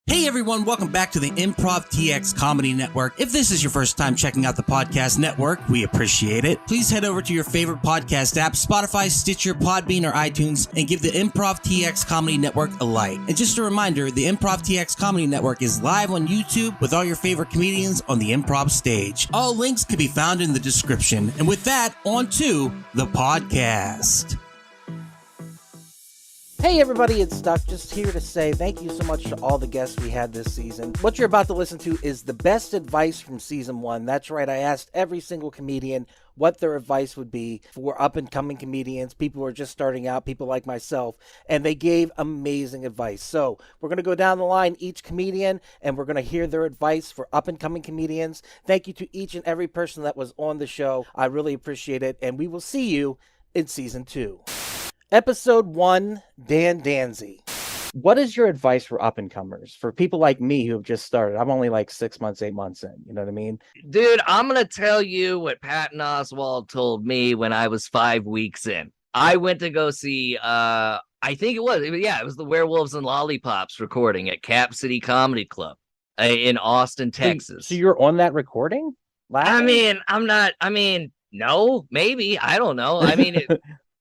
Hey everyone, welcome back to the Improv TX Comedy Network. If this is your first time checking out the podcast network, we appreciate it. Please head over to your favorite podcast app, Spotify, Stitcher, Podbean, or iTunes, and give the Improv TX Comedy Network a like. And just a reminder, the Improv TX Comedy Network is live on YouTube with all your favorite comedians on the improv stage. All links can be found in the description. And with that, on to the podcast. Hey everybody, it's Duck, just here to say thank you so much to all the guests we had this season. What you're about to listen to is the best advice from season 1. That's right, I asked every single comedian what their advice would be for up-and-coming comedians, people who are just starting out, people like myself, and they gave amazing advice. So we're going to go down the line, each comedian, and we're going to hear their advice for up-and-coming comedians. Thank you to each and every person that was on the show. I really appreciate it, and we will see you in season 2. Episode 1, Dan Danzy. What is your advice for up-and-comers? For people like me who have just started? I'm only like 6 months, 8 months in. You know what I mean? Dude, I'm going to tell you what Patton Oswalt told me when I was 5 weeks in. I went to go see, I think it was the Werewolves and Lollipops recording at Cap City Comedy Club in Austin, Texas. So you're on that recording? Laughing? No, maybe. I don't know. I mean,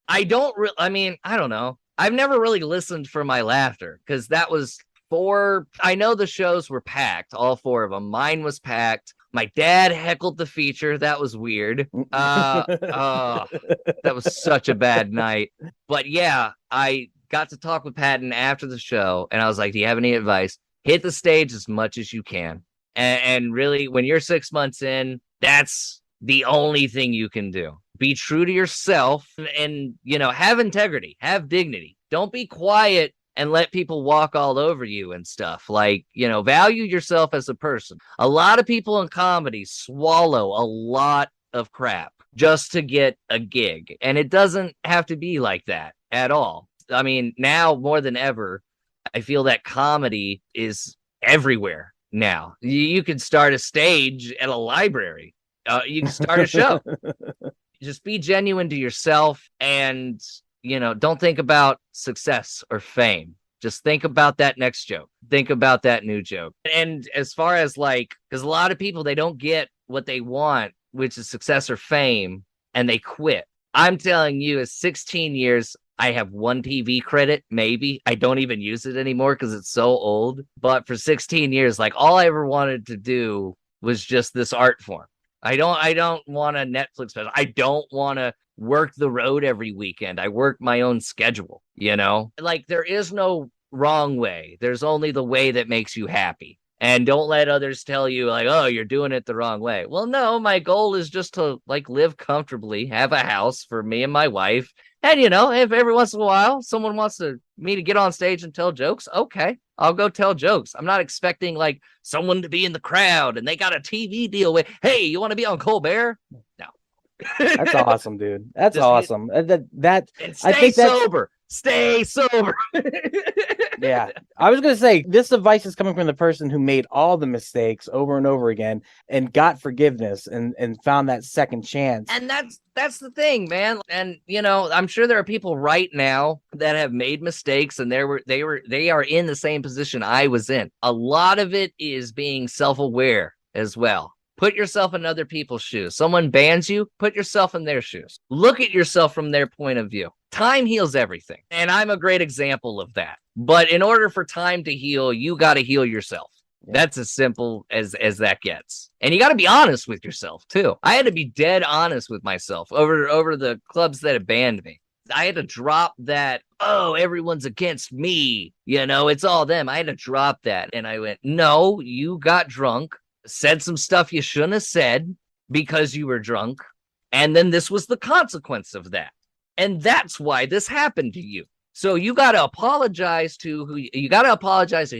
I don't know. I've never really listened for my laughter because that was I know the shows were packed, all 4 of them. Mine was packed. My dad heckled the feature. That was weird. That was such a bad night. But yeah, I got to talk with Patton after the show and I was like, do you have any advice? Hit the stage as much as you can. And really, when you're 6 months in, that's the only thing you can do. Be true to yourself and, have integrity, have dignity. Don't be quiet and let people walk all over you and stuff. Like, value yourself as a person. A lot of people in comedy swallow a lot of crap just to get a gig. And it doesn't have to be like that at all. I mean, now more than ever, I feel that comedy is everywhere now. You can start a stage at a library. You can start a show. Just be genuine to yourself and, don't think about success or fame. Just think about that next joke. Think about that new joke. And as far as because a lot of people, they don't get what they want, which is success or fame, and they quit. I'm telling you, at 16 years, I have 1 TV credit, maybe. I don't even use it anymore because it's so old. But for 16 years, all I ever wanted to do was just this art form. I don't want a Netflix special. I don't want to work the road every weekend. I work my own schedule, there is no wrong way. There's only the way that makes you happy. And don't let others tell you oh, you're doing it the wrong way. Well, no, my goal is just to live comfortably, have a house for me and my wife. And, if every once in a while someone wants me to get on stage and tell jokes, okay, I'll go tell jokes. I'm not expecting someone to be in the crowd and they got a TV deal with, hey, you want to be on Colbert? No. That's awesome, dude. That's just awesome. Stay sober. Yeah. I was going to say, this advice is coming from the person who made all the mistakes over and over again and got forgiveness and found that second chance. And that's the thing, man. And, I'm sure there are people right now that have made mistakes and they are in the same position I was in. A lot of it is being self-aware as well. Put yourself in other people's shoes. Someone bans you, put yourself in their shoes. Look at yourself from their point of view. Time heals everything. And I'm a great example of that. But in order for time to heal, you got to heal yourself. That's as simple as that gets. And you got to be honest with yourself, too. I had to be dead honest with myself over the clubs that have banned me. I had to drop that, oh, everyone's against me. It's all them. I had to drop that. And I went, no, you got drunk, said some stuff you shouldn't have said because you were drunk. And then this was the consequence of that. And that's why this happened to you. So you got to apologize to who you got to apologize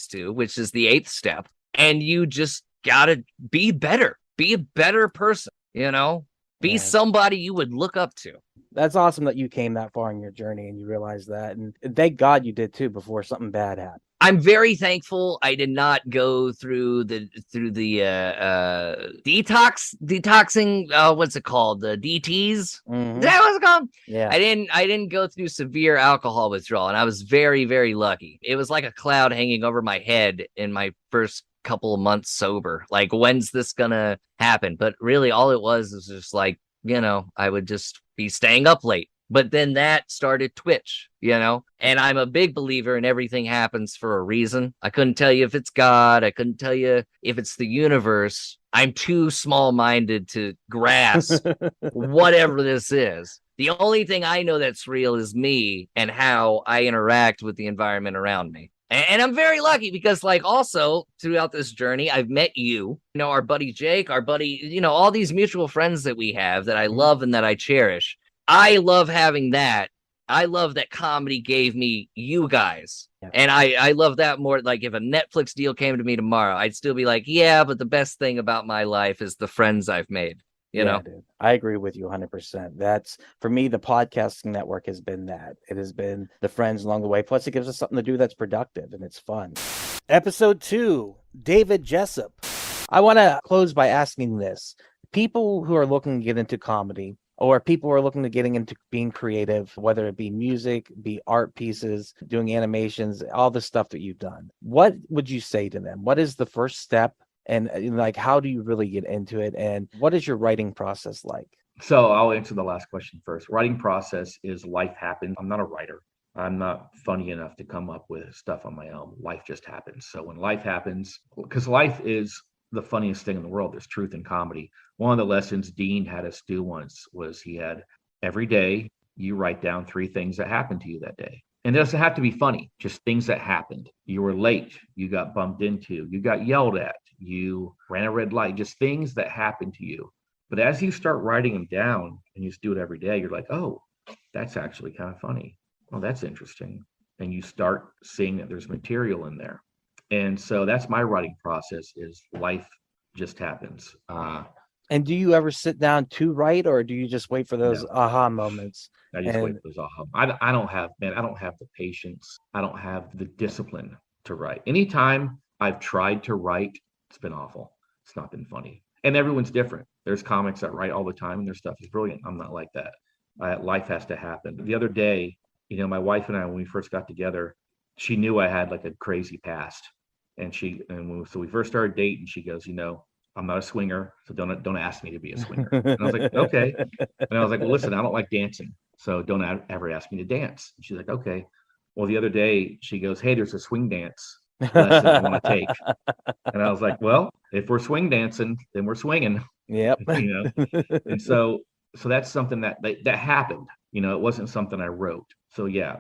to, which is the 8th step. And you just got to be better, be a better person, be somebody you would look up to. That's awesome that you came that far in your journey and you realized that. And thank God you did too before something bad happened. I'm very thankful I did not go through the detoxing, what's it called? The DTs? Is that what it's called? Yeah. I didn't go through severe alcohol withdrawal, and I was very, very lucky. It was like a cloud hanging over my head in my first couple of months sober. Like, when's this gonna happen? But really all it was just like, I would just be staying up late. But then that started Twitch, and I'm a big believer in everything happens for a reason. I couldn't tell you if it's God. I couldn't tell you if it's the universe. I'm too small-minded to grasp whatever this is. The only thing I know that's real is me and how I interact with the environment around me. And I'm very lucky because, like, also throughout this journey, I've met our buddy Jake, our buddy, all these mutual friends that we have that I love and that I cherish. I love having that. I love that comedy gave me you guys. Yeah. And I love that more. Like, if a Netflix deal came to me tomorrow, I'd still be like, yeah, but the best thing about my life is the friends I've made. You know, dude, I agree with you 100%. That's, for me, the podcasting network has been that. It has been the friends along the way. Plus, it gives us something to do that's productive and it's fun. Episode 2, David Jessup. I want to close by asking this. People who are looking to get into comedy, or people who are looking to getting into being creative, whether it be music, be art pieces, doing animations, all the stuff that you've done, what would you say to them? What is the first step? And like, how do you really get into it? And what is your writing process like? So I'll answer the last question first. Writing process is life happens. I'm not a writer. I'm not funny enough to come up with stuff on my own. Life just happens. So when life happens, because life is the funniest thing in the world, there's truth in comedy. One of the lessons Dean had us do once was he had, every day you write down 3 things that happened to you that day. And it doesn't have to be funny, just things that happened. You were late, you got bumped into, you got yelled at, you ran a red light, just things that happened to you. But as you start writing them down and you just do it every day, you're like, oh, that's actually kind of funny. Oh, that's interesting. And you start seeing that there's material in there. And so that's my writing process, is life just happens. And do you ever sit down to write, or do you just wait for those aha moments? I just wait for those aha. I don't have the patience. I don't have the discipline to write. Anytime I've tried to write, it's been awful. It's not been funny. And everyone's different. There's comics that write all the time and their stuff is brilliant. I'm not like that. Life has to happen. The other day, my wife and I, when we first got together, she knew I had like a crazy past. So we first started dating, she goes, I'm not a swinger, so don't ask me to be a swinger. And I was like, okay. And I was like, well, listen, I don't like dancing, so don't ever ask me to dance. And she's like, okay. Well, the other day she goes, hey, there's a swing dance lesson I want to take. And I was like, well, if we're swing dancing, then we're swinging. Yep. And so that's something that happened. It wasn't something I wrote. So yeah,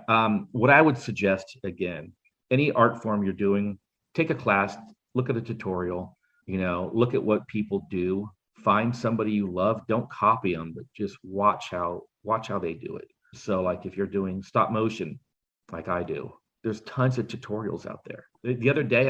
what I would suggest, again, any art form you're doing, take a class, look at a tutorial, look at what people do, find somebody you love, don't copy them, but just watch how they do it. So like if you're doing stop motion, like I do, there's tons of tutorials out there. The other day,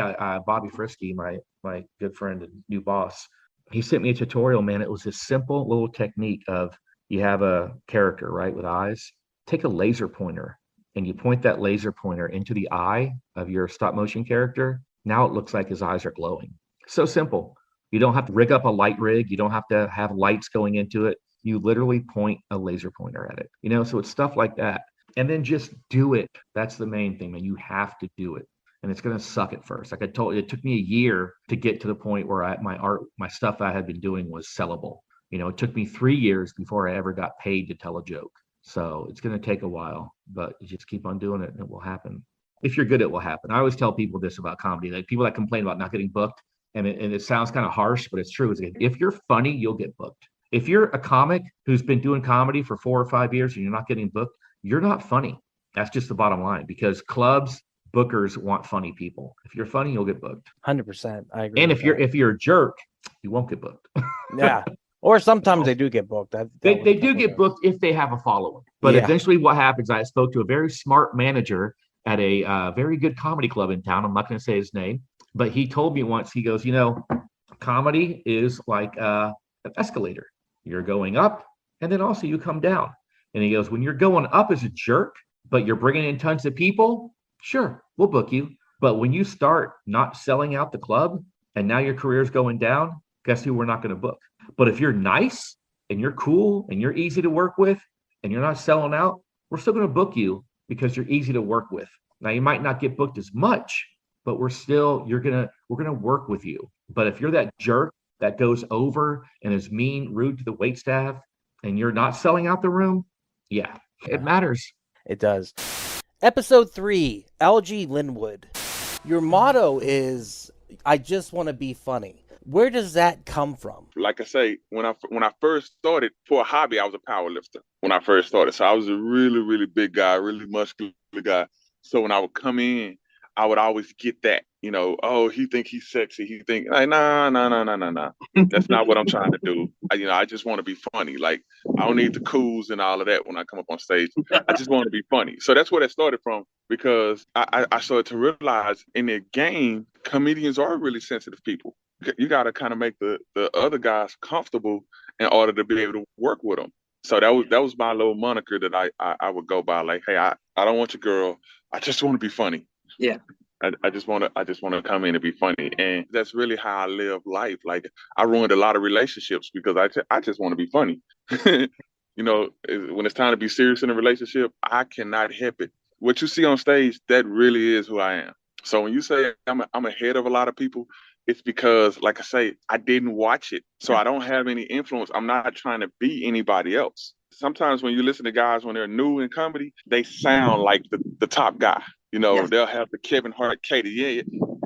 Bobby Frisky, my good friend and new boss, he sent me a tutorial, man. It was this simple little technique of, you have a character, right, with eyes, take a laser pointer and you point that laser pointer into the eye of your stop motion character. Now it looks like his eyes are glowing. So simple. You don't have to rig up a light rig. You don't have to have lights going into it. You literally point a laser pointer at it, so it's stuff like that. And then just do it. That's the main thing, man. You have to do it. And it's going to suck at first. Like I told you, it took me a year to get to the point where my stuff I had been doing was sellable. It took me 3 years before I ever got paid to tell a joke. So it's going to take a while, but you just keep on doing it and it will happen. If you're good, it will happen. I always tell people this about comedy, like people that complain about not getting booked, and it sounds kind of harsh, but it's true. If you're funny, you'll get booked. If you're a comic who's been doing comedy for 4 or 5 years and you're not getting booked, you're not funny. That's just the bottom line, because clubs, bookers want funny people. If you're funny, you'll get booked. 100%. I agree. And if you're a jerk, you won't get booked. Yeah. Or sometimes they do get booked. They do get booked if they have a following. But eventually what happens, I spoke to a very smart manager at a very good comedy club in town. I'm not going to say his name, but he told me once, he goes, comedy is like an escalator. You're going up and then also you come down. And he goes, when you're going up as a jerk, but you're bringing in tons of people, sure, we'll book you. But when you start not selling out the club and now your career's going down, guess who we're not going to book? But if you're nice and you're cool and you're easy to work with and you're not selling out, we're still going to book you because you're easy to work with. Now you might not get booked as much, but we're going to work with you. But if you're that jerk that goes over and is mean, rude to the wait staff and you're not selling out the room, yeah, it matters. It does. Episode 3, LG Linwood. Your motto is, I just want to be funny. Where does that come from? Like I say, when I first started for a hobby, I was a power lifter when I first started. So I was a really, really big guy, really muscular guy. So when I would come in, I would always get that, oh, he think he's sexy. He think, like, nah. That's not what I'm trying to do. I just want to be funny. Like, I don't need the cools and all of that when I come up on stage. I just want to be funny. So that's where that started from, because I started to realize in the game, comedians are really sensitive people. You got to kind of make the other guys comfortable in order to be able to work with them. So that was my little moniker that I would go by. Like, hey, I don't want your girl. I just want to be funny. Yeah. I just want to come in and be funny. And that's really how I live life. Like, I ruined a lot of relationships because I just want to be funny. When it's time to be serious in a relationship, I cannot help it. What you see on stage, that really is who I am. So when you say I'm ahead of a lot of people, it's because, like I say, I didn't watch it. So I don't have any influence. I'm not trying to be anybody else. Sometimes when you listen to guys when they're new in comedy, they sound like the top guy. They'll have the Kevin Hart, Katie,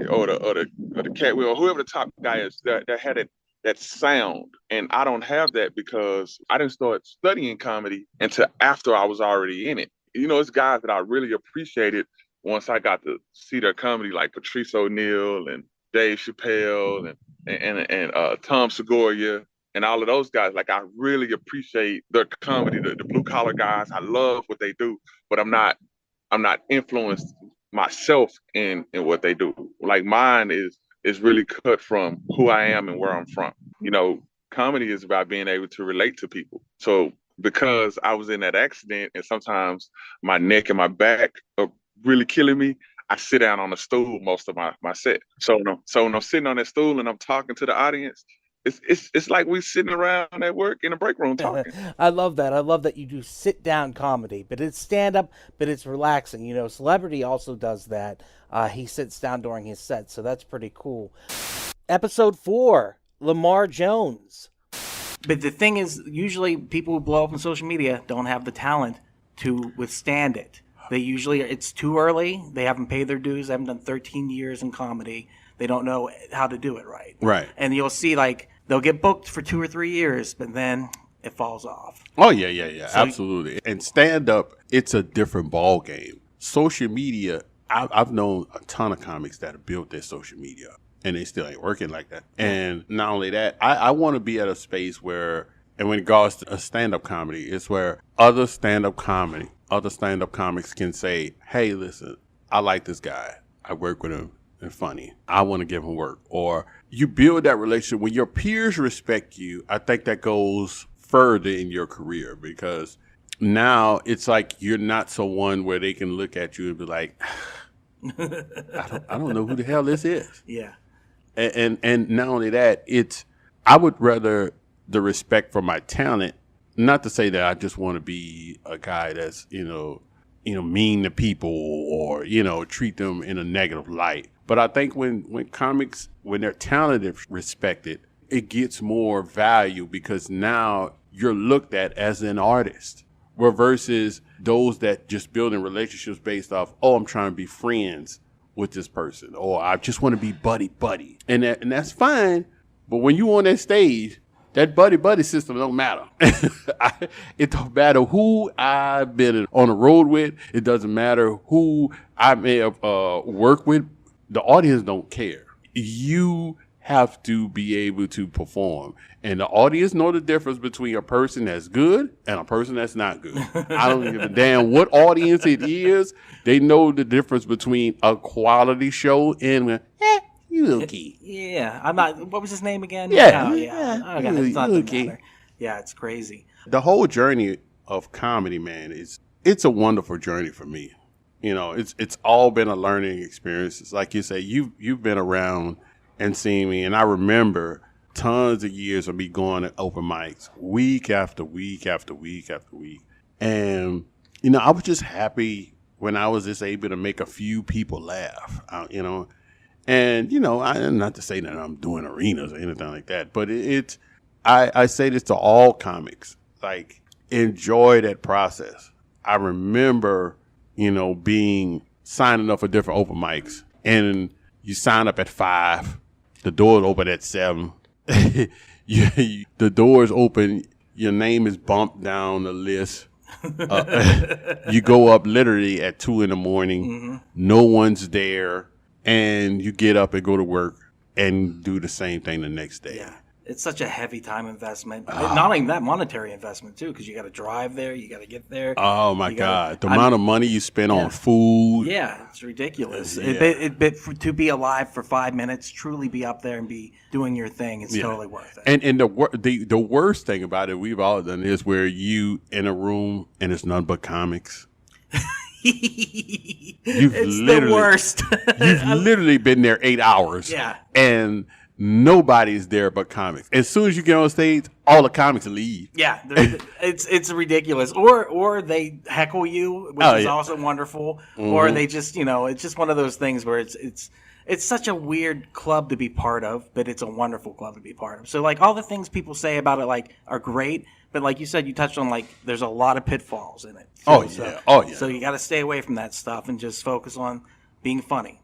or the Catwheel, or whoever the top guy is that had that sound. And I don't have that because I didn't start studying comedy until after I was already in it. It's guys that I really appreciated once I got to see their comedy, like Patrice O'Neal and Dave Chappelle and Tom Segura and all of those guys. Like, I really appreciate their comedy, the blue collar guys. I love what they do, but I'm not influenced myself in what they do. Like, mine is really cut from who I am and where I'm from. Comedy is about being able to relate to people. So because I was in that accident and sometimes my neck and my back are really killing me, I sit down on a stool most of my set. So when I'm sitting on that stool and I'm talking to the audience, it's like we sitting around at work in a break room talking. I love that. I love that you do sit down comedy, but it's stand up, but it's relaxing. Celebrity also does that. He sits down during his set, so that's pretty cool. Episode 4, Lamar Jones. But the thing is, usually people who blow up on social media don't have the talent to withstand it. It's too early. They haven't paid their dues. They haven't done 13 years in comedy. They don't know how to do it right. Right. And you'll see, like, they'll get booked for 2 or 3 years, but then it falls off. Oh, yeah, so, absolutely. And stand-up, it's a different ball game. Social media, I've known a ton of comics that have built their social media, and they still ain't working like that. And not only that, I want to be at a space where, and when it goes to a stand-up comedy, it's where other stand-up comics can say, hey, listen, I like this guy. I work with him. And funny. I want to give him work. Or you build that relationship when your peers respect you. I think that goes further in your career because now it's like you're not someone where they can look at you and be like, I don't know who the hell this is. Yeah. And not only that, I would rather the respect for my talent, not to say that I just want to be a guy that's, mean to people or, treat them in a negative light. But I think when comics, when their talent is respected, it gets more value because now you're looked at as an artist. Where versus those that just building relationships based off, I'm trying to be friends with this person, or I just want to be buddy. And that's fine. But when you on that stage, that buddy system don't matter. It don't matter who I've been on the road with. It doesn't matter who I may have worked with. The audience don't care. You have to be able to perform. And the audience know the difference between a person that's good and a person that's not good. I don't give a damn what audience it is. They know the difference between a quality show and you okay. Yeah. I'm not, what was his name again? Yeah. Okay, it's not okay. Matter. Yeah, it's crazy. The whole journey of comedy, man, it's a wonderful journey for me. it's all been a learning experience. It's like you say, you've been around and seen me, and I remember tons of years of me going to open mics week after week after week after week. And, I was just happy when I was just able to make a few people laugh, And, not to say that I'm doing arenas or anything like that, but I say this to all comics, like, enjoy that process. I remember, signing up for different open mics, and you sign up at 5, the doors open at 7. The doors open, your name is bumped down the list. You go up literally at 2 a.m. Mm-hmm. No one's there, and you get up and go to work and do the same thing the next day. Yeah. It's such a heavy time investment. Not even that monetary investment, too, because you got to drive there. You got to get there. Oh, my God. The amount of money you spend on food. Yeah, it's ridiculous. Yeah. To be alive for 5 minutes, truly be up there and be doing your thing, it's totally worth it. And the worst thing about it, we've all done, is where you in a room and it's none but comics. It's the worst. You've literally been there 8 hours. Yeah. And nobody's there but comics. As soon as you get on stage, all the comics leave. Yeah, it's ridiculous. Or they heckle you, which is also wonderful. Mm-hmm. Or they just, it's just one of those things where it's such a weird club to be part of, but it's a wonderful club to be part of. So like all the things people say about it like are great, but like you said, you touched on like there's a lot of pitfalls in it. So you got to stay away from that stuff and just focus on being funny.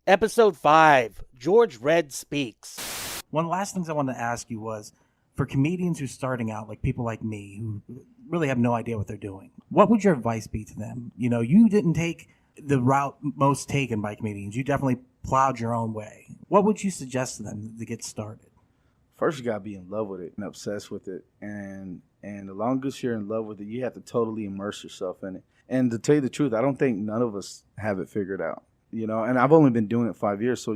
Episode 5, George Red Speaks. One of the last things I wanted to ask you was, for comedians who are starting out, like people like me, who really have no idea what they're doing, what would your advice be to them? You didn't take the route most taken by comedians. You definitely plowed your own way. What would you suggest to them to get started? First, you got to be in love with it and obsessed with it. And the longest you're in love with it, you have to totally immerse yourself in it. And to tell you the truth, I don't think none of us have it figured out. And I've only been doing it 5 years. So,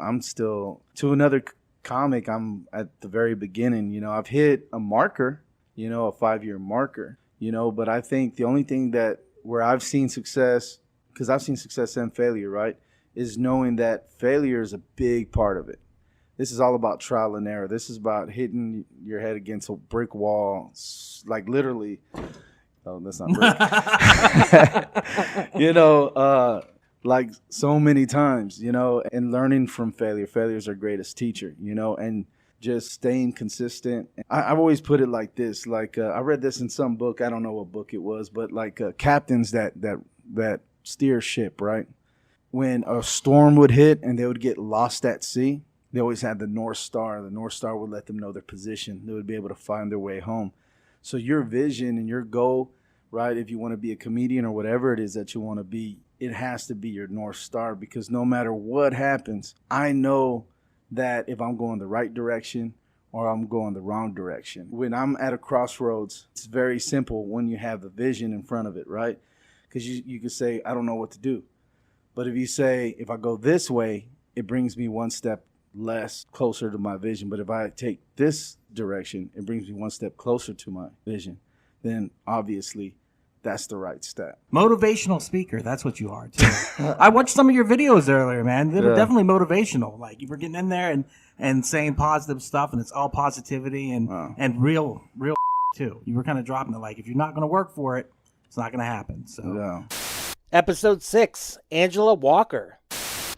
I'm still, to another comic, I'm at the very beginning. I've hit a marker, a 5-year marker, but I think the only thing where I've seen success, because I've seen success and failure, right, is knowing that failure is a big part of it. This is all about trial and error. This is about hitting your head against a brick wall, like literally. Oh, that's not brick. Like so many times, and learning from failure. Failure is our greatest teacher, and just staying consistent. I've always put it like this, like I read this in some book. I don't know what book it was, but like captains that steer ship, right? When a storm would hit and they would get lost at sea, they always had the North Star. The North Star would let them know their position. They would be able to find their way home. So your vision and your goal, right, if you want to be a comedian or whatever it is that you want to be, it has to be your North Star, because no matter what happens, I know that if I'm going the right direction or I'm going the wrong direction. When I'm at a crossroads, it's very simple when you have the vision in front of it, right? Because you can say, I don't know what to do. But if you say, if I go this way, it brings me one step less closer to my vision. But if I take this direction, it brings me one step closer to my vision. Then obviously that's the right step. Motivational speaker, that's what you are too. I watched some of your videos earlier, man. They were definitely motivational. Like you were getting in there and saying positive stuff, and it's all positivity and real too. You were kind of dropping it like, if you're not going to work for it, it's not going to happen. So Episode 6, Angela Walker.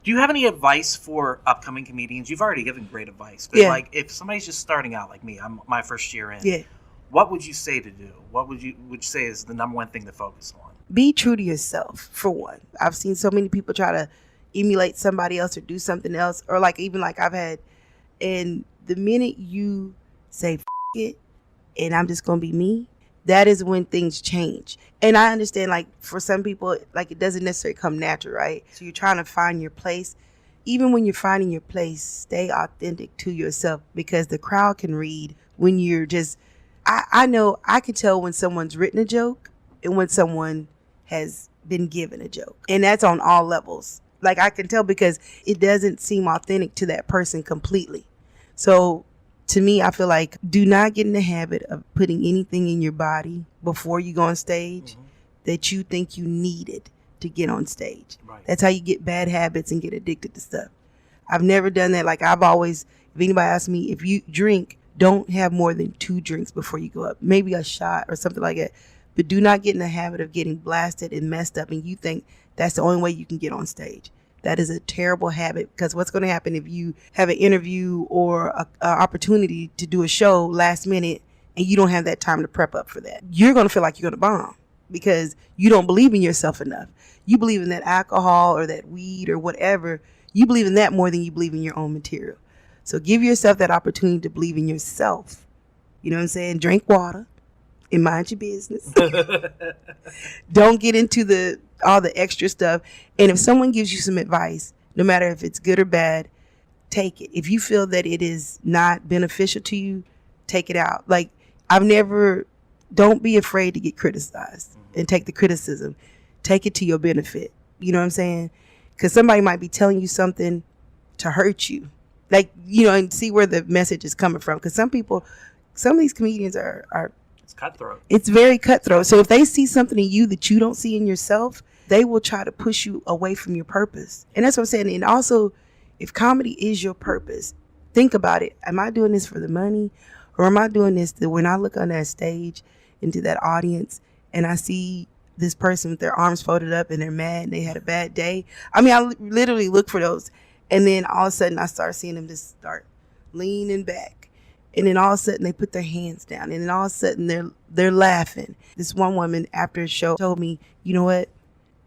Do you have any advice for upcoming comedians? You've already given great advice, but like if somebody's just starting out like me, I'm my first year in. What would you say to do? What would you say is the number one thing to focus on? Be true to yourself, for one. I've seen so many people try to emulate somebody else or do something else, or like even like I've had, and the minute you say F it and I'm just gonna be me, that is when things change. And I understand, like for some people, like it doesn't necessarily come natural, right? So you're trying to find your place. Even when you're finding your place, stay authentic to yourself, because the crowd can read when you're just. I know I can tell when someone's written a joke and when someone has been given a joke. And that's on all levels. Like I can tell because it doesn't seem authentic to that person completely. So to me, I feel like do not get in the habit of putting anything in your body before you go on stage that you think you needed to get on stage. Right. That's how you get bad habits and get addicted to stuff. I've never done that. Like I've always, if anybody asks me, if you drink, don't have more than 2 drinks before you go up. Maybe a shot or something like that. But do not get in the habit of getting blasted and messed up and you think that's the only way you can get on stage. That is a terrible habit, because what's going to happen if you have an interview or a opportunity to do a show last minute and you don't have that time to prep up for that? You're going to feel like you're going to bomb because you don't believe in yourself enough. You believe in that alcohol or that weed or whatever. You believe in that more than you believe in your own material. So give yourself that opportunity to believe in yourself. You know what I'm saying? Drink water and mind your business. Don't get into all the extra stuff. And if someone gives you some advice, no matter if it's good or bad, take it. If you feel that it is not beneficial to you, take it out. Like don't be afraid to get criticized and take the criticism. Take it to your benefit. You know what I'm saying? Because somebody might be telling you something to hurt you. Like, and see where the message is coming from. Because some of these comedians are It's cutthroat. It's very cutthroat. So if they see something in you that you don't see in yourself, they will try to push you away from your purpose. And that's what I'm saying. And also, if comedy is your purpose, think about it. Am I doing this for the money? Or am I doing this that when I look on that stage into that audience and I see this person with their arms folded up and they're mad and they had a bad day? I mean, I literally look for those. And then all of a sudden I start seeing them just start leaning back. And then all of a sudden they put their hands down. And then all of a sudden they're laughing. This one woman after a show told me, you know what?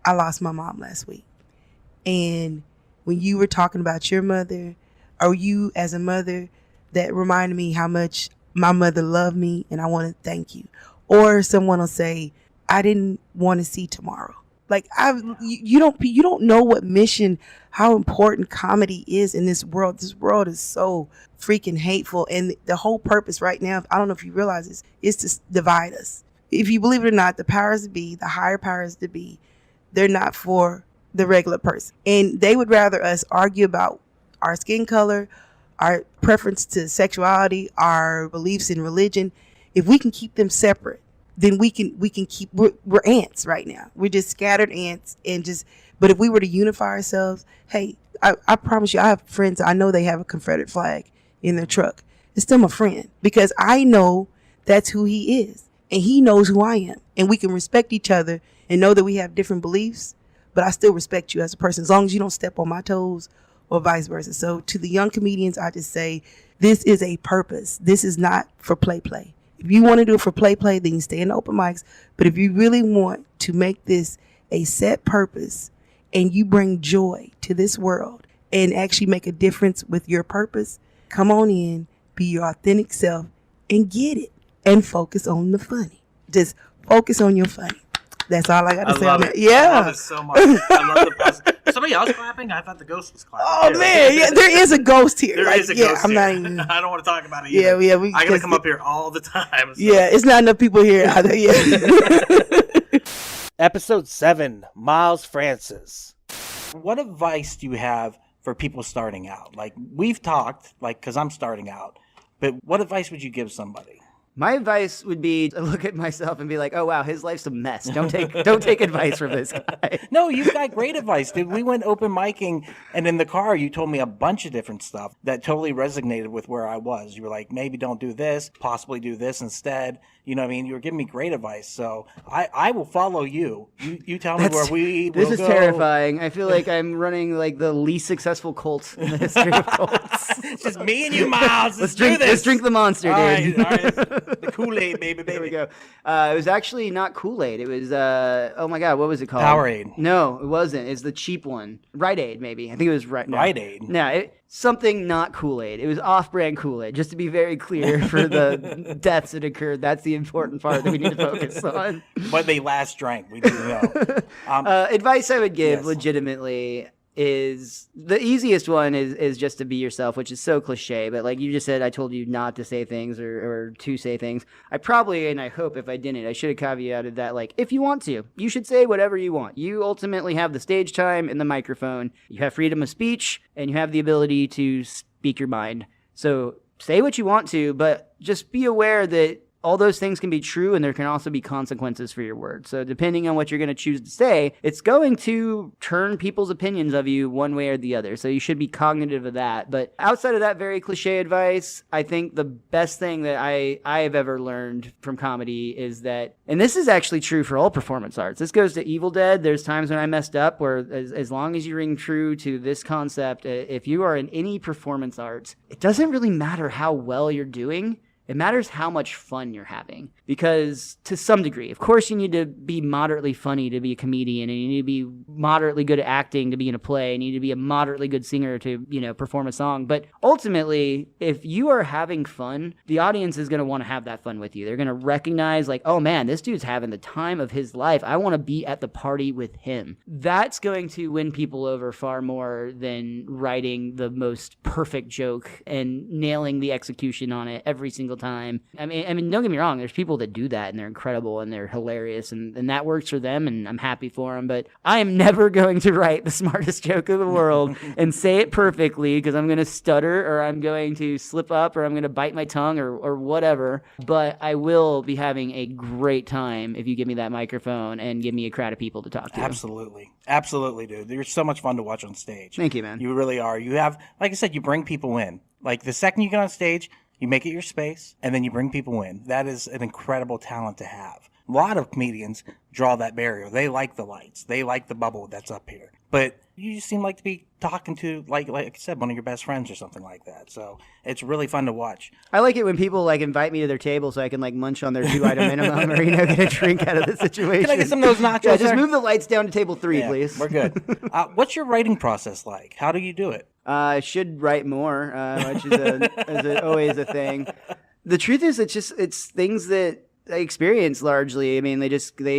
I lost my mom last week. And when you were talking about your mother, or you as a mother, that reminded me how much my mother loved me and I want to thank you. Or someone will say, I didn't want to see tomorrow. Like you don't know what mission, how important comedy is in this world. This world is so freaking hateful. And the whole purpose right now, I don't know if you realize this, is to divide us. If you believe it or not, the powers to be, the higher powers to be, they're not for the regular person. And they would rather us argue about our skin color, our preference to sexuality, our beliefs in religion. If we can keep them separate, then we can keep, we're ants right now. We're just scattered ants but if we were to unify ourselves, hey, I promise you, I have friends, I know they have a Confederate flag in their truck. It's still my friend because I know that's who he is and he knows who I am, and we can respect each other and know that we have different beliefs, but I still respect you as a person as long as you don't step on my toes or vice versa. So to the young comedians, I just say, this is a purpose. This is not for play. If you want to do it for play, then you stay in the open mics. But if you really want to make this a set purpose and you bring joy to this world and actually make a difference with your purpose, come on in, be your authentic self and get it, and focus on the funny. Just focus on your funny. That's all I got to say on that. Yeah. I love it so much. I love the process. Somebody else clapping? I thought the ghost was clapping. Oh, man. Yeah, there is a ghost here. There is a ghost I'm here. not even... I don't want to talk about it either. Yeah. I got to come up here all the time. So. Yeah, it's not enough people here either. Yeah. Episode 7, Miles Francis. What advice do you have for people starting out? Like, we've talked, because I'm starting out, but what advice would you give somebody? My advice would be to look at myself and be like, oh, wow, his life's a mess. Don't take advice from this guy. No, you've got great advice, dude. We went open micing, and in the car, you told me a bunch of different stuff that totally resonated with where I was. You were like, maybe don't do this, possibly do this instead. You know what I mean? You were giving me great advice, so I will follow you. You tell me where we will go. This is terrifying. I feel like I'm running the least successful cult in the history of cults. It's just me and you, Miles. Let's drink do this. Let's drink the monster, dude. All right. The Kool-Aid, baby. There we go. It was actually not Kool-Aid. It was, oh my God, what was it called? Powerade. No, it wasn't. It's the cheap one. Rite Aid, maybe. I think it was Rite Aid. No, something not Kool-Aid. It was off-brand Kool-Aid. Just to be very clear for the deaths that occurred. That's the important part that we need to focus on. But they last drank. We do know. Advice I would give legitimately is the easiest one is just to be yourself, which is so cliche, but like you just said, I told you not to say things or to say things. I probably, and I hope if I didn't, I should have caveated that, like, if you want to, you should say whatever you want. You ultimately have the stage time and the microphone. You have freedom of speech and you have the ability to speak your mind. So say what you want to, but just be aware that all those things can be true, and there can also be consequences for your words. So depending on what you're going to choose to say, it's going to turn people's opinions of you one way or the other. So you should be cognitive of that. But outside of that very cliche advice, I think the best thing that I have ever learned from comedy is that, and this is actually true for all performance arts. This goes to Evil Dead. There's times when I messed up where as long as you ring true to this concept, if you are in any performance arts, it doesn't really matter how well you're doing. It matters how much fun you're having, because to some degree, of course, you need to be moderately funny to be a comedian, and you need to be moderately good at acting to be in a play, and you need to be a moderately good singer to, perform a song. But ultimately, if you are having fun, the audience is going to want to have that fun with you. They're going to recognize like, oh man, this dude's having the time of his life. I want to be at the party with him. That's going to win people over far more than writing the most perfect joke and nailing the execution on it every single time. I mean, don't get me wrong. There's people that do that and they're incredible and they're hilarious and that works for them and I'm happy for them. But I am never going to write the smartest joke of the world and say it perfectly because I'm going to stutter or I'm going to slip up or I'm going to bite my tongue or whatever. But I will be having a great time if you give me that microphone and give me a crowd of people to talk to. Absolutely, dude. You're so much fun to watch on stage. Thank you, man. You really are. You have, like I said, you bring people in. Like the second you get on stage, you make it your space, and then you bring people in. That is an incredible talent to have. A lot of comedians draw that barrier. They like the lights. They like the bubble that's up here. But you just seem like to be talking to, like I said, one of your best friends or something like that. So it's really fun to watch. I like it when people like invite me to their table so I can like munch on their 2-item minimum or, get a drink out of the situation. Can I get some of those nachos? Yeah, just move the lights down to table 3, please. We're good. What's your writing process like? How do you do it? I should write more, which is always a thing. The truth is, it's things that I experience largely. I mean, they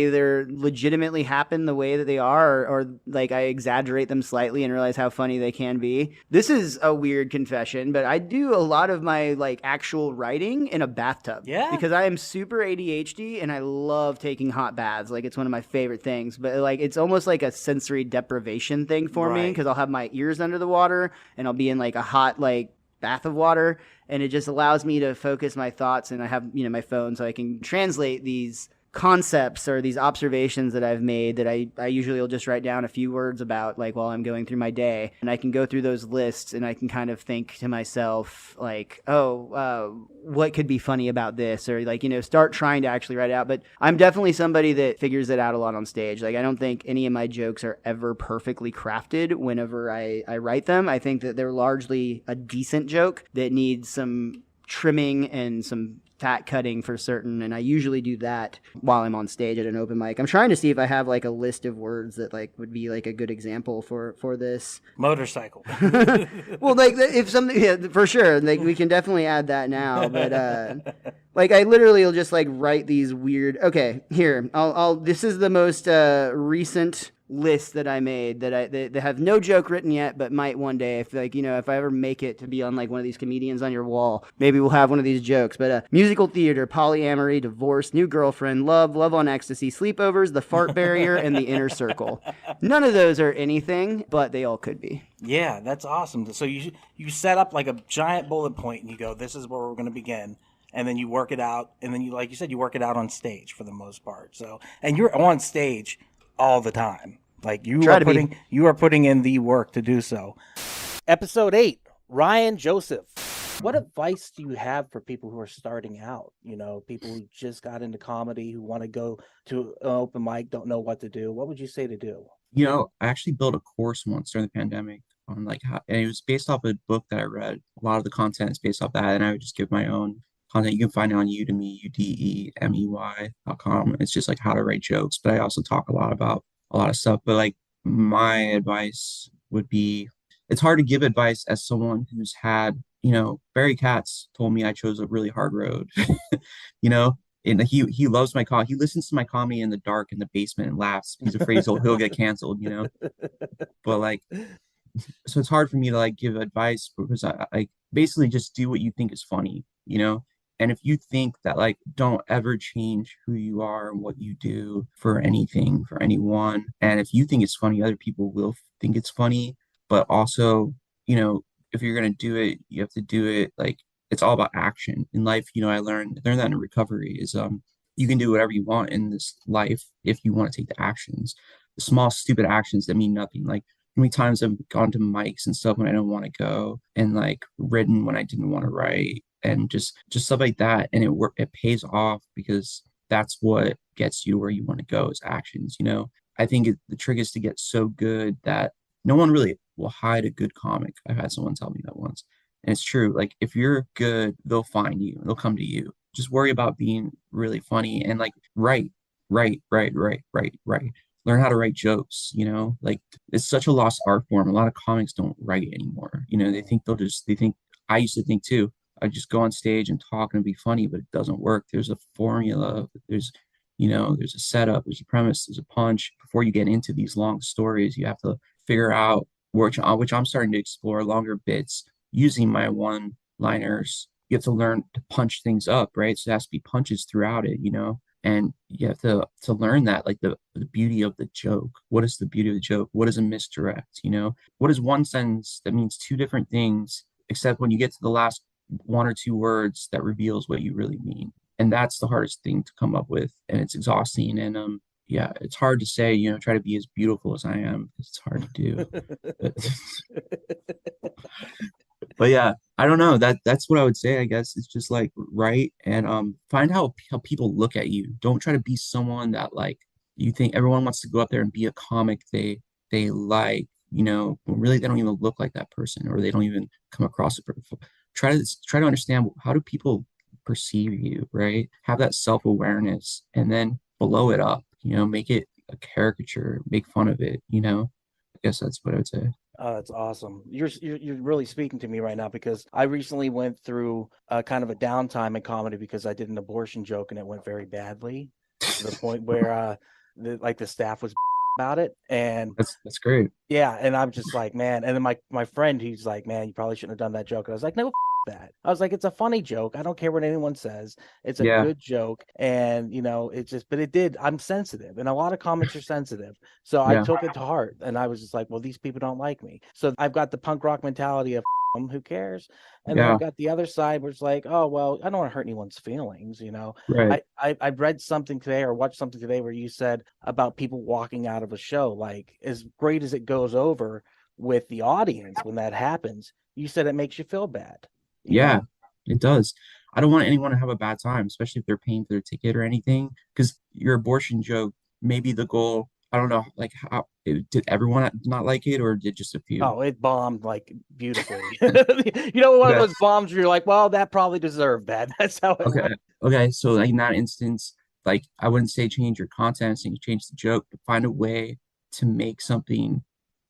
either legitimately happen the way that they are, or like I exaggerate them slightly and realize how funny they can be. This is a weird confession, but I do a lot of my like actual writing in a bathtub. Yeah. Because I am super ADHD and I love taking hot baths. Like it's one of my favorite things. But like it's almost like a sensory deprivation thing for me because I'll have my ears under the water and I'll be in like a hot like bath of water, and it just allows me to focus my thoughts, and I have my phone so I can translate these concepts or these observations that I've made that I usually will just write down a few words about like while I'm going through my day, and I can go through those lists and I can kind of think to myself like, what could be funny about this, or like start trying to actually write it out. But I'm definitely somebody that figures it out a lot on stage. Like I don't think any of my jokes are ever perfectly crafted whenever I write them. I think that they're largely a decent joke that needs some trimming and some fat cutting for certain, and I usually do that while I'm on stage at an open mic. I'm trying to see if I have like a list of words that like would be like a good example for this. Motorcycle. Well, like if something, yeah, for sure. Like we can definitely add that now, but like I literally will just like write these weird. Okay, here I'll. This is the most recent list that I made that have no joke written yet, but might one day if like if I ever make it to be on like one of these comedians on your wall, maybe we'll have one of these jokes. But musical theater, polyamory, divorce, new girlfriend, love on ecstasy, sleepovers, the fart barrier, and the inner circle. None of those are anything, but they all could be. Yeah, that's awesome. So you set up like a giant bullet point and you go, this is where we're going to begin. And then you work it out, and then you, like you said, you work it out on stage for the most part. So, and you're on stage all the time. Like you are putting in the work to do so. Episode 8, Ryan Joseph. What advice do you have for people who are starting out? People who just got into comedy, who want to go to an open mic, don't know what to do. What would you say to do? I actually built a course once during the pandemic on like how, and it was based off a book that I read. A lot of the content is based off that, and I would just give my own content. You can find it on Udemy, udemy.com. It's just like how to write jokes, but I also talk a lot about a lot of stuff. But like my advice would be, it's hard to give advice as someone who's had, Barry Katz told me I chose a really hard road, and he loves my comedy. He listens to my comedy in the dark in the basement and laughs. He's afraid he'll get canceled, but like, so it's hard for me to like give advice because I like basically just do what you think is funny, And if you think that like, don't ever change who you are and what you do for anything, for anyone. And if you think it's funny, other people will think it's funny. But also, if you're going to do it, you have to do it like it's all about action in life. I learned that in recovery is you can do whatever you want in this life if you want to take the actions, the small stupid actions that mean nothing. Like how many times I've gone to mics and stuff when I don't want to go, and like written when I didn't want to write, and just stuff like that, and it pays off because that's what gets you where you want to go is actions. I think the trick is to get so good that no one really will hide a good comic. I've had someone tell me that once. And it's true. Like if you're good, they'll find you. They'll come to you. Just worry about being really funny and like write. Learn how to write jokes, like it's such a lost art form. A lot of comics don't write anymore. They think I used to think too, I just go on stage and talk and be funny, but it doesn't work. There's a formula. There's a setup, there's a premise, there's a punch. Before you get into these long stories, you have to figure out which I'm starting to explore longer bits using my one-liners. You have to learn to punch things up, right? So there has to be punches throughout it, and you have to learn that, like the beauty of the joke. What is the beauty of the joke? What is a misdirect? What is one sentence that means two different things, except when you get to the last one or two words that reveals what you really mean. And that's the hardest thing to come up with, and it's exhausting. And yeah, it's hard to say, try to be as beautiful as I am. It's hard to do. But yeah, I don't know. That's what I would say. I guess it's just like write and find how people look at you. Don't try to be someone that like you think everyone wants to go up there and be a comic they like. When really they don't even look like that person, or they don't even come across it. Try to understand, how do people perceive you, right? Have that self-awareness and then blow it up, make it a caricature, make fun of it, I guess that's what I would say. Oh, that's awesome. You're really speaking to me right now, because I recently went through kind of a downtime in comedy because I did an abortion joke and it went very badly to the point where the staff was about it, and that's great. Yeah, and I'm just like, man. And then my friend, he's like, man, you probably shouldn't have done that joke. And I was like, no, that. I was like, it's a funny joke. I don't care what anyone says. It's a good joke, and it just. But it did. I'm sensitive, and a lot of comics are sensitive, so I took it to heart, and I was just like, well, these people don't like me. So I've got the punk rock mentality of who cares, and then I've got the other side where it's like, oh well, I don't want to hurt anyone's feelings. Right. I read something today or watched something today where you said about people walking out of a show, like as great as it goes over with the audience when that happens, you said it makes you feel bad. Yeah, it does. I don't want anyone to have a bad time, especially if they're paying for their ticket or anything, because your abortion joke, maybe the goal, I don't know, like how did everyone not like it, or did just a few? Oh, it bombed like beautifully. One of those bombs where you're like, well, that probably deserved that. That's how it went. Okay, so like in that instance, like I wouldn't say change your content, saying change the joke, but find a way to make something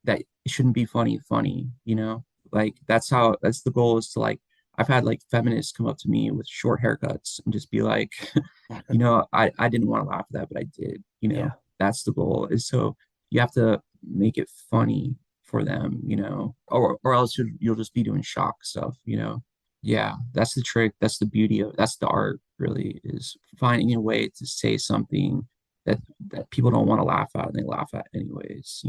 that shouldn't be funny. Like that's the goal, is to like, I've had like feminists come up to me with short haircuts and just be like, I didn't want to laugh at that, but I did. That's the goal, is so you have to make it funny for them, or else you'll just be doing shock stuff, Yeah, that's the trick. That's the beauty that's the art, really, is finding a way to say something that people don't want to laugh at, and they laugh at anyways,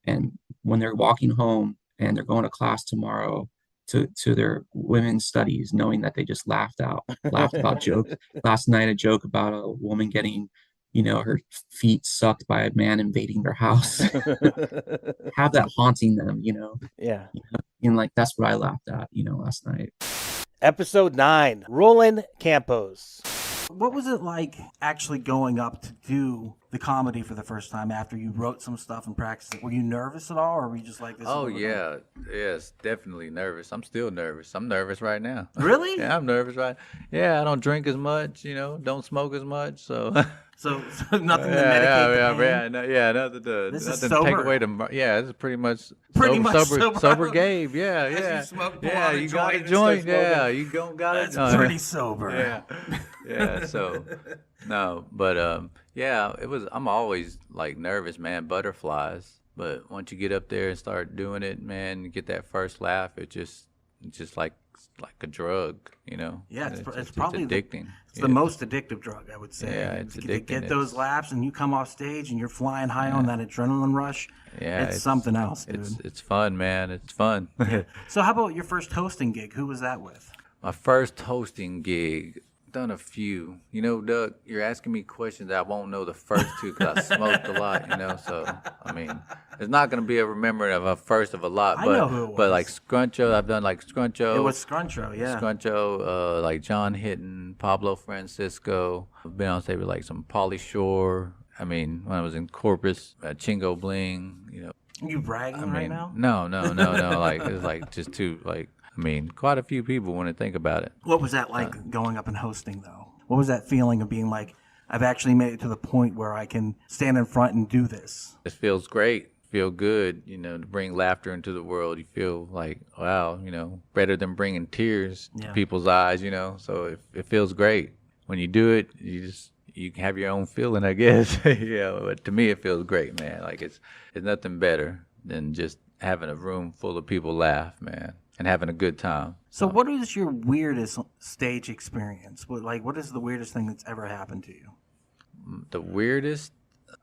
And when they're walking home and they're going to class tomorrow to their women's studies, knowing that they just laughed about jokes. Last night, a joke about a woman getting, her feet sucked by a man invading their house. Have that haunting them, Yeah. And like, that's what I laughed at, last night. Episode 9, Roland Campos. What was it like actually going up to do the comedy for the first time after you wrote some stuff and practiced it? Were you nervous at all, or were you just like this? Oh, yeah. Yes, definitely nervous. I'm still nervous. I'm nervous right now. Really? Yeah, I'm nervous right. Yeah, I don't drink as much, don't smoke as much, so. So nothing to medicate the pain? Nothing to, this nothing is to sober. take away the, this is pretty much sober Gabe. Yeah. As you smoke, You got a joint. Yeah, you don't got it. That's pretty sober. Yeah. So no, but it was. I'm always like nervous, man. Butterflies. But once you get up there and start doing it, man, you get that first laugh. It's just like a drug, Yeah, it's probably addicting. It's the most addictive drug, I would say. Yeah, it's addicting. Get those laughs, and you come off stage and you're flying high on that adrenaline rush. Yeah, it's something else, dude. It's fun, man. It's fun. So how about your first hosting gig? Who was that with? My first hosting gig, done a few. You know, Doug, you're asking me questions that I won't know the first two because I smoked a lot, you know. So, I mean, it's not going to be a remembering of a first of a lot. I But, know who it was. But like Scruncho, I've done like Scruncho. It was Scruncho, yeah. Scruncho, like John Hitton, Pablo Francisco. I've been on stage with like some Pauly Shore. I mean, when I was in Corpus, Chingo Bling, you know. You bragging right now? No. Like, it's like just too, like, I mean, quite a few people want to think about it. What was that like going up and hosting, though? What was that feeling of being like, I've actually made it to the point where I can stand in front and do this? It feels great. Feel good, you know, to bring laughter into the world. You feel like, wow, you know, better than bringing tears to people's eyes, you know. So it feels great. When you do it, you can have your own feeling, I guess. Yeah, but to me, it feels great, man. Like it's nothing better than just having a room full of people laugh, man, and having a good time. So what is your weirdest stage experience? What is the weirdest thing that's ever happened to you? The weirdest?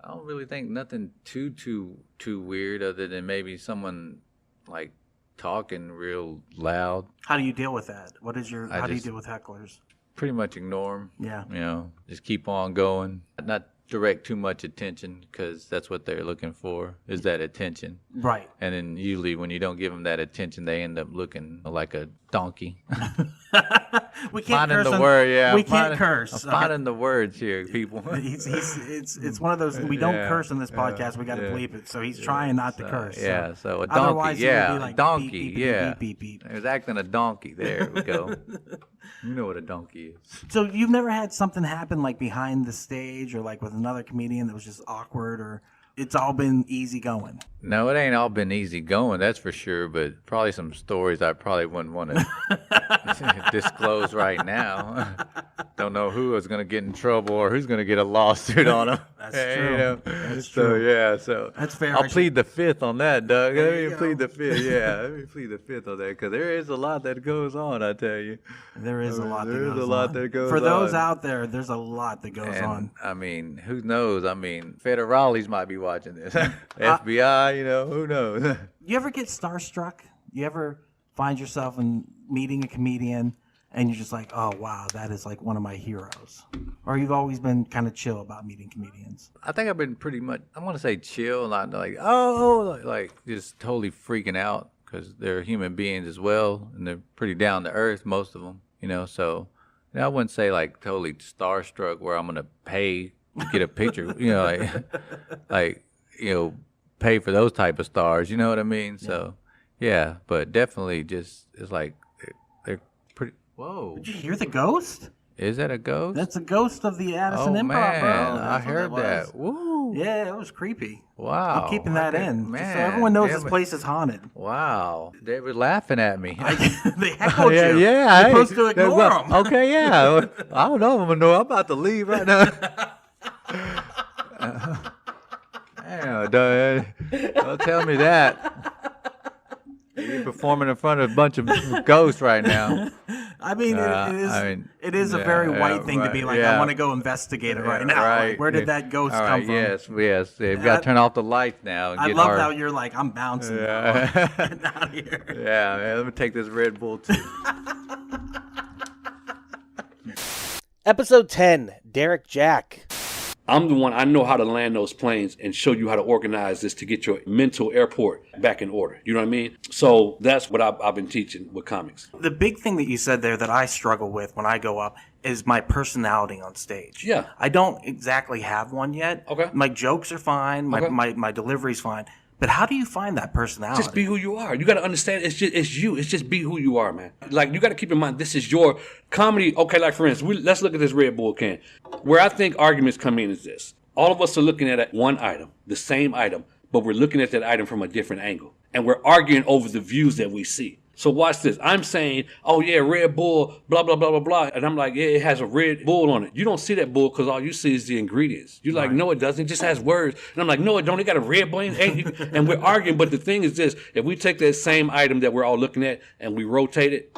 I don't really think nothing too weird other than maybe someone like talking real loud. How do you deal with that? How do you deal with hecklers? Pretty much ignore them. Yeah. You know, just keep on going. Not direct too much attention because that's what they're looking for is that attention. Right. And then usually when you don't give them that attention, they end up looking like a donkey. We can't curse. We can't curse. I'm finding the words here, people. It's one of those. We don't curse in this podcast. We got to bleep it. So he's trying not to curse. Yeah. So a otherwise donkey. It would be like donkey. Beep, beep, Yeah. Beep, beep, beep, beep. He was acting a donkey. There we go. You know what a donkey is. So you've never had something happen like behind the stage or like with another comedian that was just awkward, or it's all been easy going? No, it ain't all been easy going, that's for sure, but probably some stories I probably wouldn't want to disclose right now. Don't know who is going to get in trouble or who's going to get a lawsuit on them. That's true. You know? That's so, true. yeah, so That's fair. I'll plead the fifth on that, Doug. There Let you me plead go. the fifth, yeah. Let me plead the fifth on that because there is a lot that goes on, I tell you. There is a lot that There goes is a on. lot that goes For those on. out there, there's a lot that goes And, on. I mean, who knows? I mean, federales might be watching this. FBI, you know, who knows? You ever get starstruck? You ever find yourself in meeting a comedian and you're just like, oh, wow, that is like one of my heroes? Or you've always been kind of chill about meeting comedians? I think I've been pretty much, I want to say chill, not like, like just totally freaking out because they're human beings as well. And they're pretty down to earth, most of them, you know. So I wouldn't say like totally starstruck where I'm going to pay to get a picture, you know, like, you know, pay for those type of stars, you know what I mean? Yeah. So, yeah, but definitely just, it's like, they're pretty, whoa. Did you hear the ghost? Is that a ghost? That's a ghost of the Addison Improv, man, bro. I heard that. Woo. Yeah, it was creepy. Wow. I'm keeping that in. Man, Just so everyone knows yeah, this place is haunted. Wow. They were laughing at me. They heckled you. Yeah. You're supposed to ignore them. Okay, yeah. I don't know. I'm about to leave right now. Damn, don't tell me that. You're performing in front of a bunch of ghosts right now. I mean, it is a very white thing to be like, I want to go investigate it right now. Right. Like, where did that ghost come from? Yes. They've got to turn off the lights now. And I get love hard. how you're like, I'm bouncing. Yeah. Getting out of here. Yeah, man, let me take this Red Bull too. Episode 10, Derek Jack. I'm the one, I know how to land those planes and show you how to organize this to get your mental airport back in order. You know what I mean? So that's what I've been teaching with comics. The big thing that you said there that I struggle with when I go up is my personality on stage. Yeah. I don't exactly have one yet. Okay. My jokes are fine. My delivery's fine. But how do you find that personality? Just be who you are. You got to understand it's you. It's just be who you are, man. Like, you got to keep in mind, this is your comedy. Okay, like, for instance, let's look at this Red Bull can. Where I think arguments come in is this. All of us are looking at one item, the same item, but we're looking at that item from a different angle. And we're arguing over the views that we see. So watch this. I'm saying, oh, yeah, Red Bull, blah, blah, blah, blah, blah. And I'm like, yeah, it has a Red Bull on it. You don't see that bull because all you see is the ingredients. You're like, no, it doesn't. It just has words. And I'm like, no, it don't. It got a Red Bull in it. And we're arguing. But the thing is this. If we take that same item that we're all looking at and we rotate it,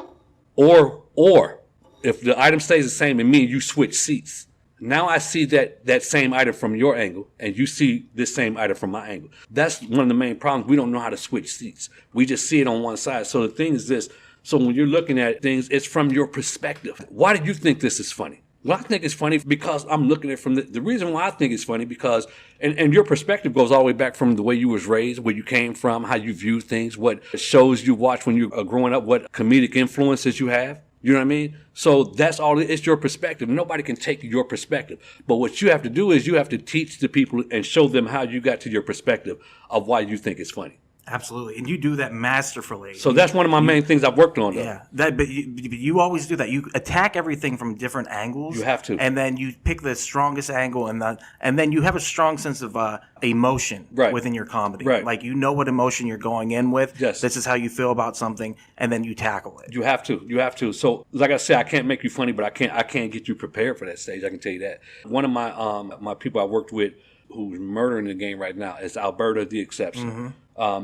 or if the item stays the same and me and you switch seats, now I see that same item from your angle, and you see this same item from my angle. That's one of the main problems. We don't know how to switch seats. We just see it on one side. So the thing is this. So when you're looking at things, it's from your perspective. Why do you think this is funny? Well, I think it's funny because I'm looking at it from the reason why I think it's funny because, and your perspective goes all the way back from the way you was raised, where you came from, how you view things, what shows you watch when you are growing up, what comedic influences you have. You know what I mean? So that's all. It's your perspective. Nobody can take your perspective. But what you have to do is you have to teach the people and show them how you got to your perspective of why you think it's funny. Absolutely, and you do that masterfully. So that's one of my main things I've worked on, though. Yeah, but you always do that. You attack everything from different angles. You have to, and then you pick the strongest angle, and then you have a strong sense of emotion within your comedy. Right. Like you know what emotion you're going in with. Yes. This is how you feel about something, and then you tackle it. You have to. So, like I said, I can't make you funny, but I can't get you prepared for that stage. I can tell you that. One of my people I worked with who's murdering the game right now is Alberta the Exception. Mm-hmm.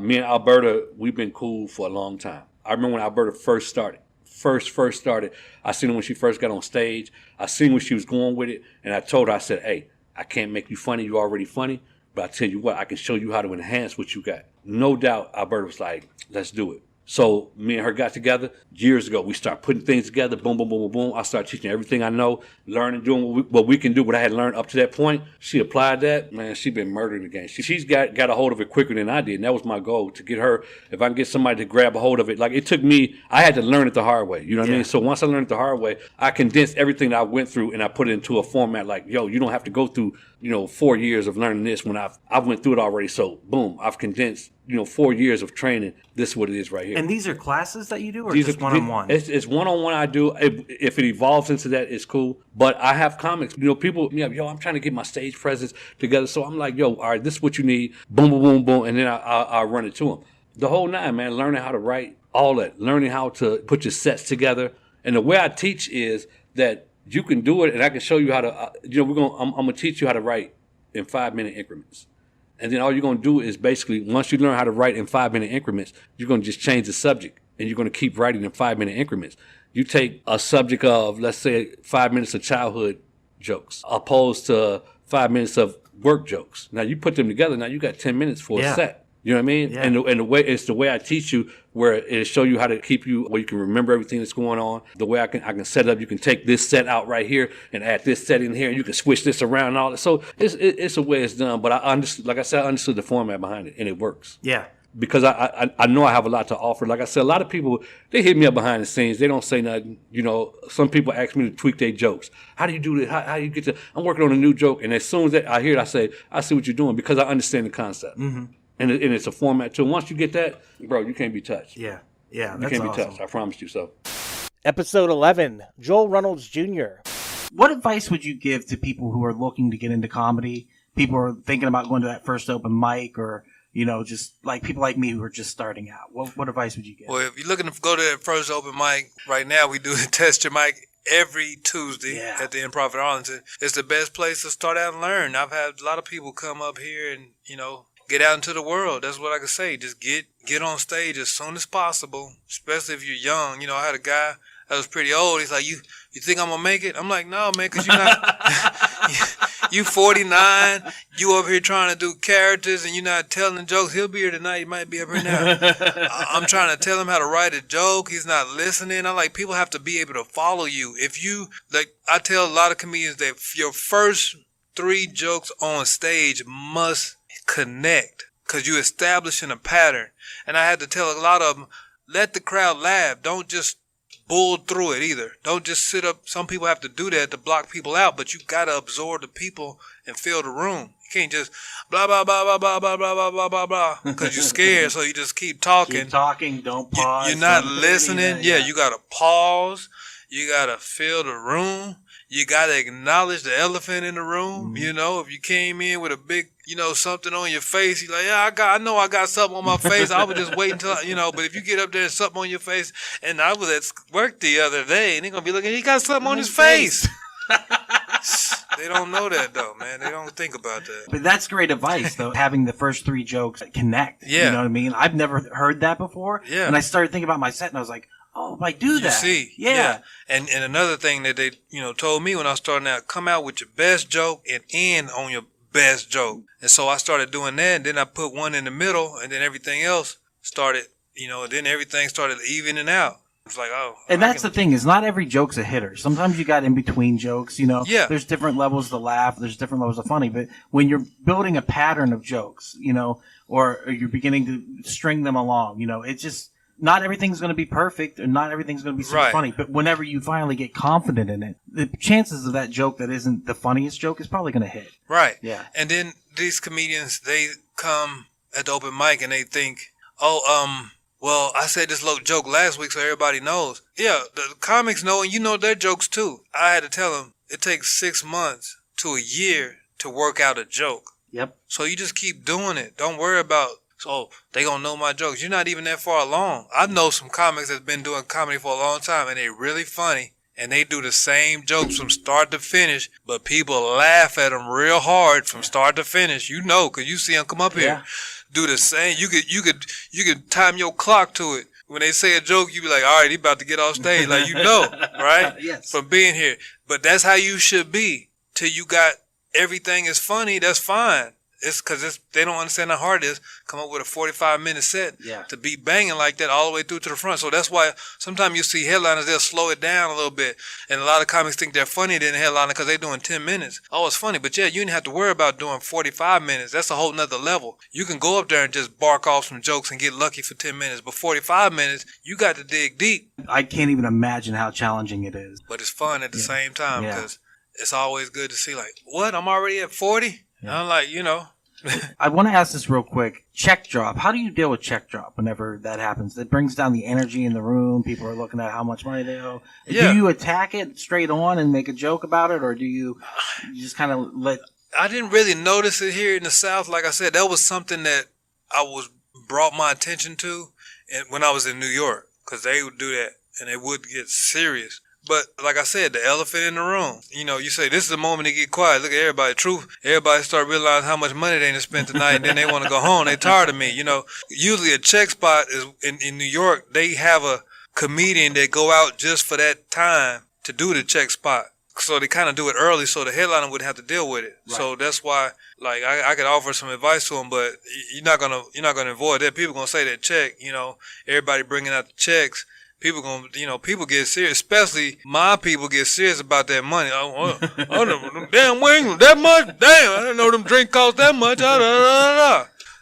Me and Alberta, we've been cool for a long time. I remember when Alberta first started. I seen her when she first got on stage. I seen where she was going with it, and I told her, I said, hey, I can't make you funny. You're already funny, but I tell you what, I can show you how to enhance what you got. No doubt, Alberta was like, let's do it. So me and her got together years ago. We started putting things together. Boom, boom, boom, boom, boom. I started teaching everything I know, learning, doing what we can do, what I had learned up to that point. She applied that. Man, she's been murdering the game. She's got a hold of it quicker than I did. And that was my goal, to get her, if I can get somebody to grab a hold of it. Like it took me, I had to learn it the hard way. You know what I mean? So once I learned it the hard way, I condensed everything that I went through and I put it into a format like, yo, you don't have to go through, 4 years of learning this when I've went through it already. So boom, I've condensed 4 years of training. This is what it is right here. And these are classes that you do, or These just are- one-on-one? It's one-on-one I do. If it evolves into that, it's cool. But I have comics. People, I'm trying to get my stage presence together. So I'm like, yo, all right, this is what you need. Boom, boom, boom, boom. And then I'll run it to them. The whole nine, man, learning how to write, all that. Learning how to put your sets together. And the way I teach is that you can do it, and I can show you how to, I'm going to teach you how to write in 5-minute increments. And then all you're going to do is basically, once you learn how to write in 5-minute increments, you're going to just change the subject, and you're going to keep writing in 5-minute increments. You take a subject of, let's say, 5 minutes of childhood jokes, opposed to 5 minutes of work jokes. Now you put them together. Now you got 10 minutes for a set. You know what I mean? Yeah. And the way I teach you, where it'll show you how to keep you, where you can remember everything that's going on. The way I can set it up, you can take this set out right here and add this set in here, and you can switch this around and all that. So it's a way it's done. But I understood, like I said, I understood the format behind it, and it works. Yeah. Because I know I have a lot to offer. Like I said, a lot of people, they hit me up behind the scenes. They don't say nothing. Some people ask me to tweak their jokes. How do you do this? How do you get to? I'm working on a new joke, and as soon as I hear it, I say, I see what you're doing, because I understand the concept. Mm-hmm. And it's a format too. Once you get that, bro, you can't be touched. Yeah, you that's can't awesome. be touched. I promise you so. Episode 11, Joel Reynolds Jr. What advice would you give to people who are looking to get into comedy? People who are thinking about going to that first open mic, or just like people like me who are just starting out. What advice would you give? Well, if you're looking to go to that first open mic, right now we do Test Your Mic every Tuesday at the Improv at Arlington. It's the best place to start out and learn. I've had a lot of people come up here and, get out into the world. That's what I can say. Just get on stage as soon as possible, especially if you're young. I had a guy that was pretty old. He's like, you think I'm going to make it? I'm like, no, man, because you're not. You 49. You up here trying to do characters and you're not telling jokes. He'll be here tonight. He might be up here now. I'm trying to tell him how to write a joke. He's not listening. I'm like, people have to be able to follow you. If you, I tell a lot of comedians that your first 3 jokes on stage must connect, because you're establishing a pattern. And I had to tell a lot of them, let the crowd laugh. Don't just bull through it either. Don't just sit up. Some people have to do that to block people out, but you got to absorb the people and fill the room. You can't just blah, blah, blah, blah, blah, blah, blah, blah, blah, blah, blah, because you're scared, so you just keep talking. Keep talking, don't pause. You're not listening. Yeah, you got to pause. You got to fill the room. You got to acknowledge the elephant in the room. Mm-hmm. If you came in with a big, something on your face, you're like, yeah, I know I got something on my face. I was just waiting until, but if you get up there and something on your face, and I was at work the other day, and they're going to be looking, he got something on his face. They don't know that, though, man. They don't think about that. But that's great advice, though, having the first 3 jokes connect. Yeah. You know what I mean? I've never heard that before. Yeah. And I started thinking about my set, and I was like, oh, if I do that. You see, yeah. And another thing that they, told me when I was starting out, come out with your best joke and end on your best joke. And so I started doing that, and then I put one in the middle, and then everything else started, then everything started evening out. It's like, oh. And that's the thing, is not every joke's a hitter. Sometimes you got in between jokes, you know. Yeah. There's different levels to laugh, there's different levels of funny, but when you're building a pattern of jokes, you know, or you're beginning to string them along, you know, it's just not everything's going to be perfect and not everything's going to be super funny, but whenever you finally get confident in it, the chances of that joke that isn't the funniest joke is probably going to hit. Right. Yeah. And then these comedians, they come at the open mic and they think, well, I said this little joke last week so everybody knows. Yeah, the comics know, and you know their jokes too. I had to tell them it takes 6 months to a year to work out a joke. Yep. So you just keep doing it. Don't worry about, so they gonna know my jokes. You're not even that far along. I know some comics that's been doing comedy for a long time, and they're really funny. And they do the same jokes from start to finish, but people laugh at them real hard from start to finish. You know, because you see them come up here. Do the same. You could time your clock to it. When they say a joke, you be like, all right, he about to get off stage. Like, you know, right? Yes. From being here. But that's how you should be. Till you got everything is funny, that's fine. It's because they don't understand how hard it is come up with a 45-minute set to be banging like that all the way through to the front. So that's why sometimes you see headliners, they'll slow it down a little bit. And a lot of comics think they're funny than headliner because they're doing 10 minutes. Oh, it's funny. But yeah, you didn't have to worry about doing 45 minutes. That's a whole nother level. You can go up there and just bark off some jokes and get lucky for 10 minutes. But 45 minutes, you got to dig deep. I can't even imagine how challenging it is. But it's fun at the same time because it's always good to see like, what? I'm already at 40? Yeah. I'm like, you know. I want to ask this real quick. Check drop. How do you deal with check drop whenever that happens? It brings down the energy in the room. People are looking at how much money they owe. Yeah. Do you attack it straight on and make a joke about it, or do you just kind of let... I didn't really notice it here in the South. Like I said, that was something that I was brought my attention to when I was in New York, because they would do that and they would get serious. But like I said, the elephant in the room. You know, you say this is the moment to get quiet. Look at everybody. Truth. Everybody start realizing how much money they done spent tonight, and then they want to go home. They tired of me. You know, usually a check spot is in New York. They have a comedian that go out just for that time to do the check spot. So they kind of do it early, so the headliner wouldn't have to deal with it. Right. So that's why, like, I could offer some advice to them, but you're not gonna avoid that. People gonna say that check. You know, everybody bringing out the checks. People people get serious, especially my people get serious about that money. Damn wings, that much? Damn, I didn't know them drinks cost that much.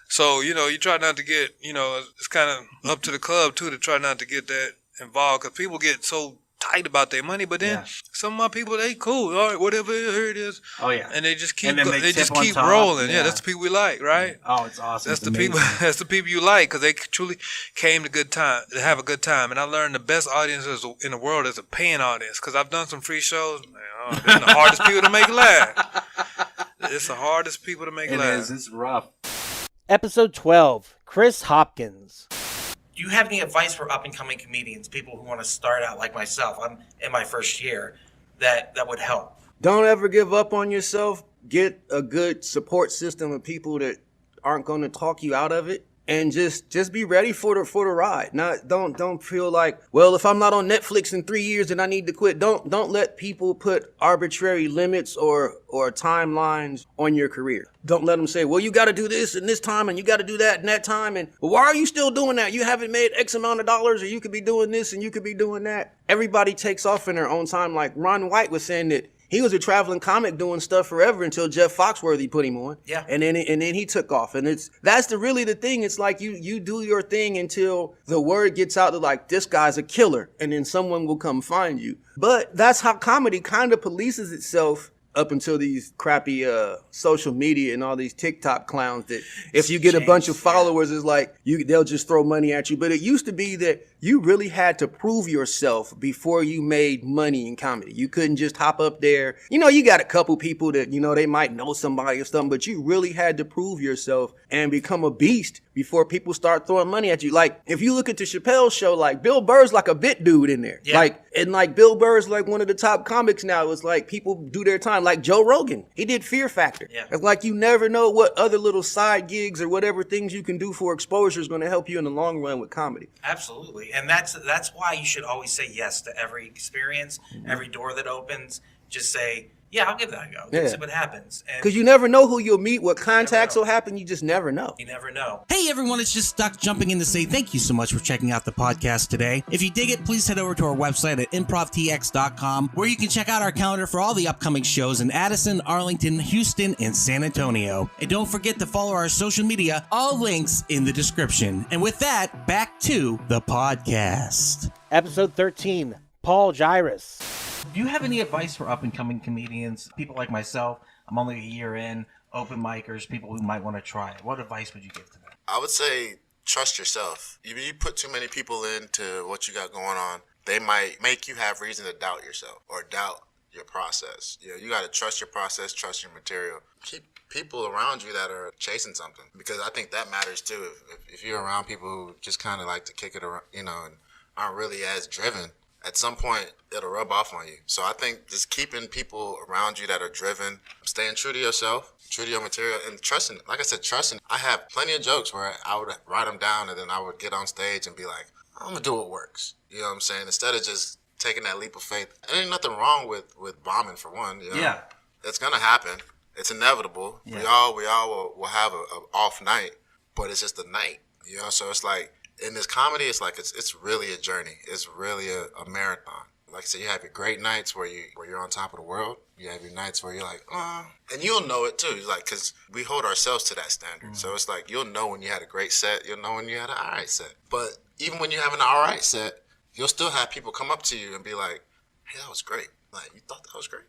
So, you know, you try not to get, you know, it's kind of up to the club, too, to try not to get that involved, because people get so tight about their money, but then some of my people, they cool. All right, whatever, here it is. Oh yeah, and they just keep rolling. Yeah, that's the people we like, right? Oh, it's awesome. That's the people you like, because they truly came to have a good time. And I learned the best audiences in the world is a paying audience, because I've done some free shows. Man, they're the hardest people to make laugh. It's the hardest people to make laugh. It is. It's rough. Episode 12, Chris Hopkins. Do you have any advice for up-and-coming comedians, people who want to start out like myself? I'm in my first year, that would help. Don't ever give up on yourself. Get a good support system of people that aren't going to talk you out of it. And just be ready for the ride. Don't feel like, well, if I'm not on Netflix in 3 years, then I need to quit. Don't let people put arbitrary limits or timelines on your career. Don't let them say, well, you got to do this and this time, and you got to do that and that time. And well, why are you still doing that? You haven't made X amount of dollars, or you could be doing this and you could be doing that. Everybody takes off in their own time. Like Ron White was saying that he was a traveling comic doing stuff forever until Jeff Foxworthy put him on. Yeah. And then he took off. And that's really the thing. It's like you do your thing until the word gets out that like, this guy's a killer, and then someone will come find you. But that's how comedy kind of polices itself up until these crappy social media and all these TikTok clowns that if you get a bunch of followers, it's like they'll just throw money at you. But it used to be that you really had to prove yourself before you made money in comedy. You couldn't just hop up there. You know, you got a couple people that, you know, they might know somebody or something, but you really had to prove yourself and become a beast before people start throwing money at you. Like, if you look at the Chappelle show, like, Bill Burr's like a bit dude in there. Yeah. Like Bill Burr's like one of the top comics now. It's like people do their time. Like Joe Rogan, he did Fear Factor. Yeah. It's like you never know what other little side gigs or whatever things you can do for exposure is going to help you in the long run with comedy. Absolutely. And that's why you should always say yes to every experience, every door that opens. Just say, Yeah, I'll give that a go. Yeah. See what happens. Because you never know who you'll meet, what contacts will happen. You just never know. You never know. Hey everyone, it's just Stuck jumping in to say thank you so much for checking out the podcast today. If you dig it, please head over to our website at improvtx.com, where you can check out our calendar for all the upcoming shows in Addison, Arlington, Houston, and San Antonio. And don't forget to follow our social media, all links in the description. And with that, back to the podcast. Episode 13, Paul Gyros. Do you have any advice for up-and-coming comedians, people like myself? I'm only a year in, open micers, people who might want to try it. What advice would you give to them? I would say trust yourself. If you put too many people into what you got going on, they might make you have reason to doubt yourself or doubt your process. You know, you got to trust your process, trust your material. Keep people around you that are chasing something, because I think that matters too. If you're around people who just kind of like to kick it around, you know, and aren't really as driven, at some point it'll rub off on you. So I think just keeping people around you that are driven, staying true to yourself, true to your material, and trusting. Like I said, trusting. I have plenty of jokes where I would write them down and then I would get on stage and be like, I'm gonna do what works. You know what I'm saying? Instead of just taking that leap of faith. There ain't nothing wrong with bombing, for one. You know? Yeah. It's gonna happen. It's inevitable. Yeah. We all will have a off night, but it's just a night. You know, so it's like, in this comedy, it's like it's really a journey. It's really a marathon. Like I said, you have your great nights where you're on top of the world. You have your nights where you're like, and you'll know it too. Like, because we hold ourselves to that standard. So it's like, you'll know when you had a great set. You'll know when you had an all right set. But even when you have an all right set, you'll still have people come up to you and be like, hey, that was great. Like, you thought that was great?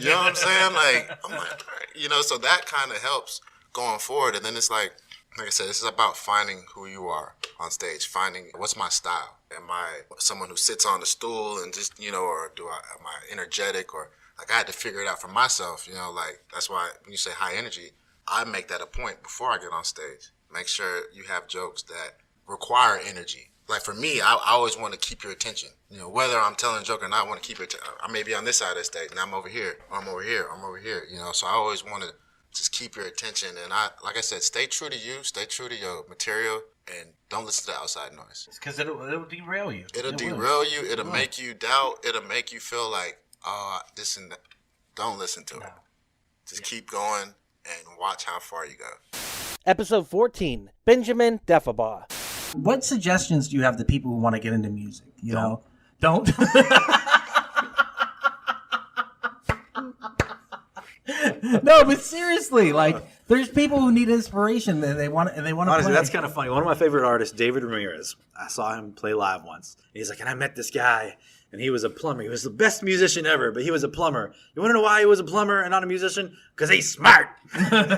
You know what I'm saying? Like, I'm like, all right. You know, so that kind of helps going forward. And then it's like I said, this is about finding who you are on stage, finding what's my style. Am I someone who sits on the stool and just, you know, or am I energetic, or like I had to figure it out for myself, you know, like that's why when you say high energy, I make that a point before I get on stage. Make sure you have jokes that require energy. Like for me, I always want to keep your attention. You know, whether I'm telling a joke or not, I want to keep your I may be on this side of the stage and I'm over here, or I'm over here, I'm over here, you know, so I always want to just keep your attention. And like I said, stay true to you, stay true to your material, and don't listen to the outside noise. Because it'll derail you. It'll derail you. It'll make you doubt. It'll make you feel like, this and that. Don't listen to it. Just keep going and watch how far you go. Episode 14, Benjamin Defabaugh. What suggestions do you have to people who want to get into music? You know, don't. No, but seriously, like there's people who need inspiration and they want to Honestly, play. that's kind of funny. One of my favorite artists, David Ramirez. I saw him play live once. He's like, and I met this guy, and he was a plumber. He was the best musician ever, but he was a plumber. You want to know why he was a plumber and not a musician? Because he's smart. And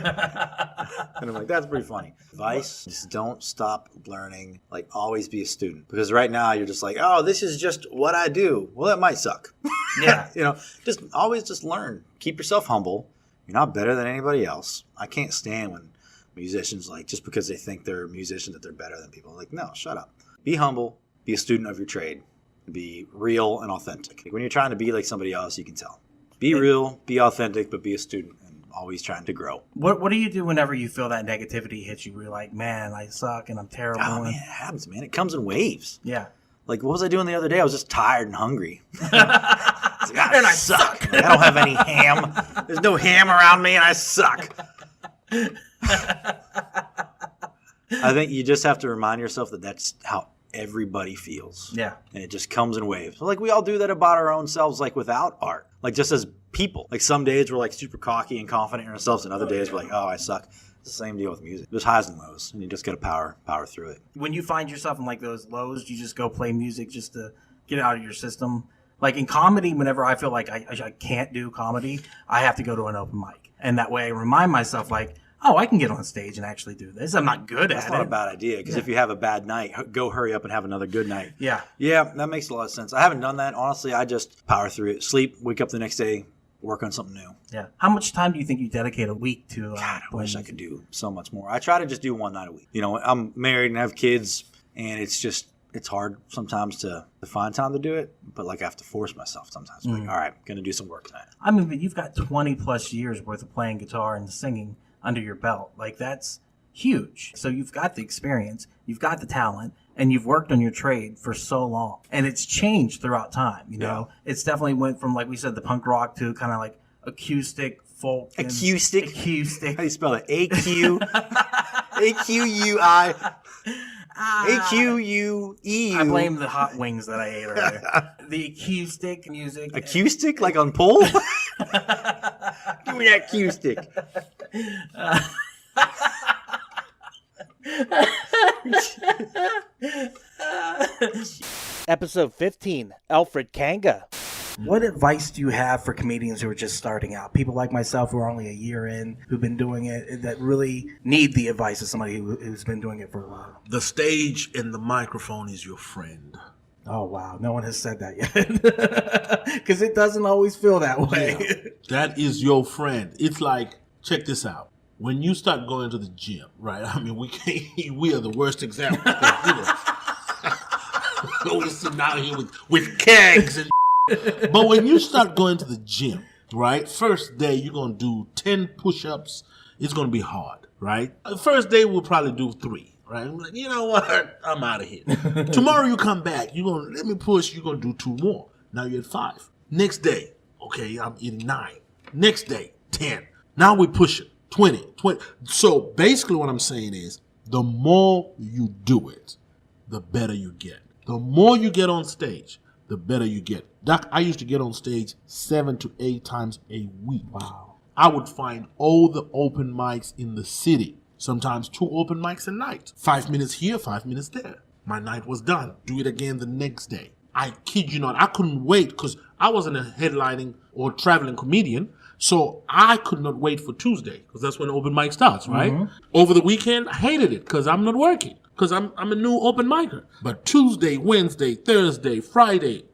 I'm like, that's pretty funny. Advice: just don't stop learning. Like, always be a student. Because right now you're just like, oh, this is just what I do. Well, that might suck. Yeah. You know, just always learn. Keep yourself humble. You're not better than anybody else. I can't stand when musicians, like, just because they think they're a musician that they're better than people. Like, no, shut up. Be humble. Be a student of your trade. Be real and authentic. When you're trying to be like somebody else, you can tell. Be real, be authentic, but be a student and always trying to grow. What do you do whenever you feel that negativity hits you? Where you're like, man, I suck and I'm terrible. Oh, man, it happens, man. It comes in waves. Yeah. Like, what was I doing the other day? I was just tired and hungry. And I suck. I don't have any ham. There's no ham around me, and I suck. I think you just have to remind yourself that that's how everybody feels. Yeah. And it just comes in waves. Like, we all do that about our own selves, like, without art. Like, just as people. Like, some days we're, like, super cocky and confident in ourselves, and other days we're like, oh, I suck. It's the same deal with music. There's highs and lows, and you just got to power through it. When you find yourself in, like, those lows, do you just go play music just to get it out of your system? Like, in comedy, whenever I feel like I can't do comedy, I have to go to an open mic. And that way I remind myself, like, oh, I can get on stage and actually do this. I'm not good at it. That's not a bad idea, because if you have a bad night, go hurry up and have another good night. Yeah. Yeah, that makes a lot of sense. I haven't done that. Honestly, I just power through it. Sleep, wake up the next day, work on something new. Yeah. How much time do you think you dedicate a week to? God, I wish I could do so much more. I try to just do one night a week. You know, I'm married and have kids, and it's hard sometimes to find time to do it, but like I have to force myself sometimes. Like, all right, I'm going to do some work tonight. I mean, but you've got 20 plus years worth of playing guitar and singing under your belt. Like, that's huge. So you've got the experience, you've got the talent, and you've worked on your trade for so long. And it's changed throughout time, you know? It's definitely went from, like we said, the punk rock to kind of like acoustic, folk. Acoustic? Acoustic. How do you spell it? AQ. AQUI. AQUE. I blame the hot wings that I ate earlier. The acoustic music. Acoustic? Like on pole? Give me that acoustic. Episode 15, Alfred Kanga. What advice do you have for comedians who are just starting out? People like myself who are only a year in, who've been doing it, that really need the advice of somebody who's been doing it for a while. The stage and the microphone is your friend. Oh, wow. No one has said that yet. Because it doesn't always feel that way. Yeah, that is your friend. It's like, check this out. When you start going to the gym, right? I mean, we are the worst example. We're sitting out here with kegs and but when you start going to the gym, right? First day, you're going to do 10 push-ups. It's going to be hard, right? The first day, we'll probably do 3, right? I'm like, you know what? I'm out of here. Tomorrow, you come back. You're going to let me push. You're going to do 2 more. Now you're at 5. Next day, okay, I'm eating 9. Next day, 10. Now we push it. 20. So basically what I'm saying is the more you do it, the better you get. The more you get on stage, the better you get. Doc, I used to get on stage 7 to 8 times a week. Wow. I would find all the open mics in the city. Sometimes 2 open mics a night. 5 minutes here, 5 minutes there. My night was done. Do it again the next day. I kid you not. I couldn't wait because I wasn't a headlining or traveling comedian. So I could not wait for Tuesday because that's when open mic starts, right? Mm-hmm. Over the weekend, I hated it because I'm not working. Because I'm a new open micer. But Tuesday, Wednesday, Thursday, Friday,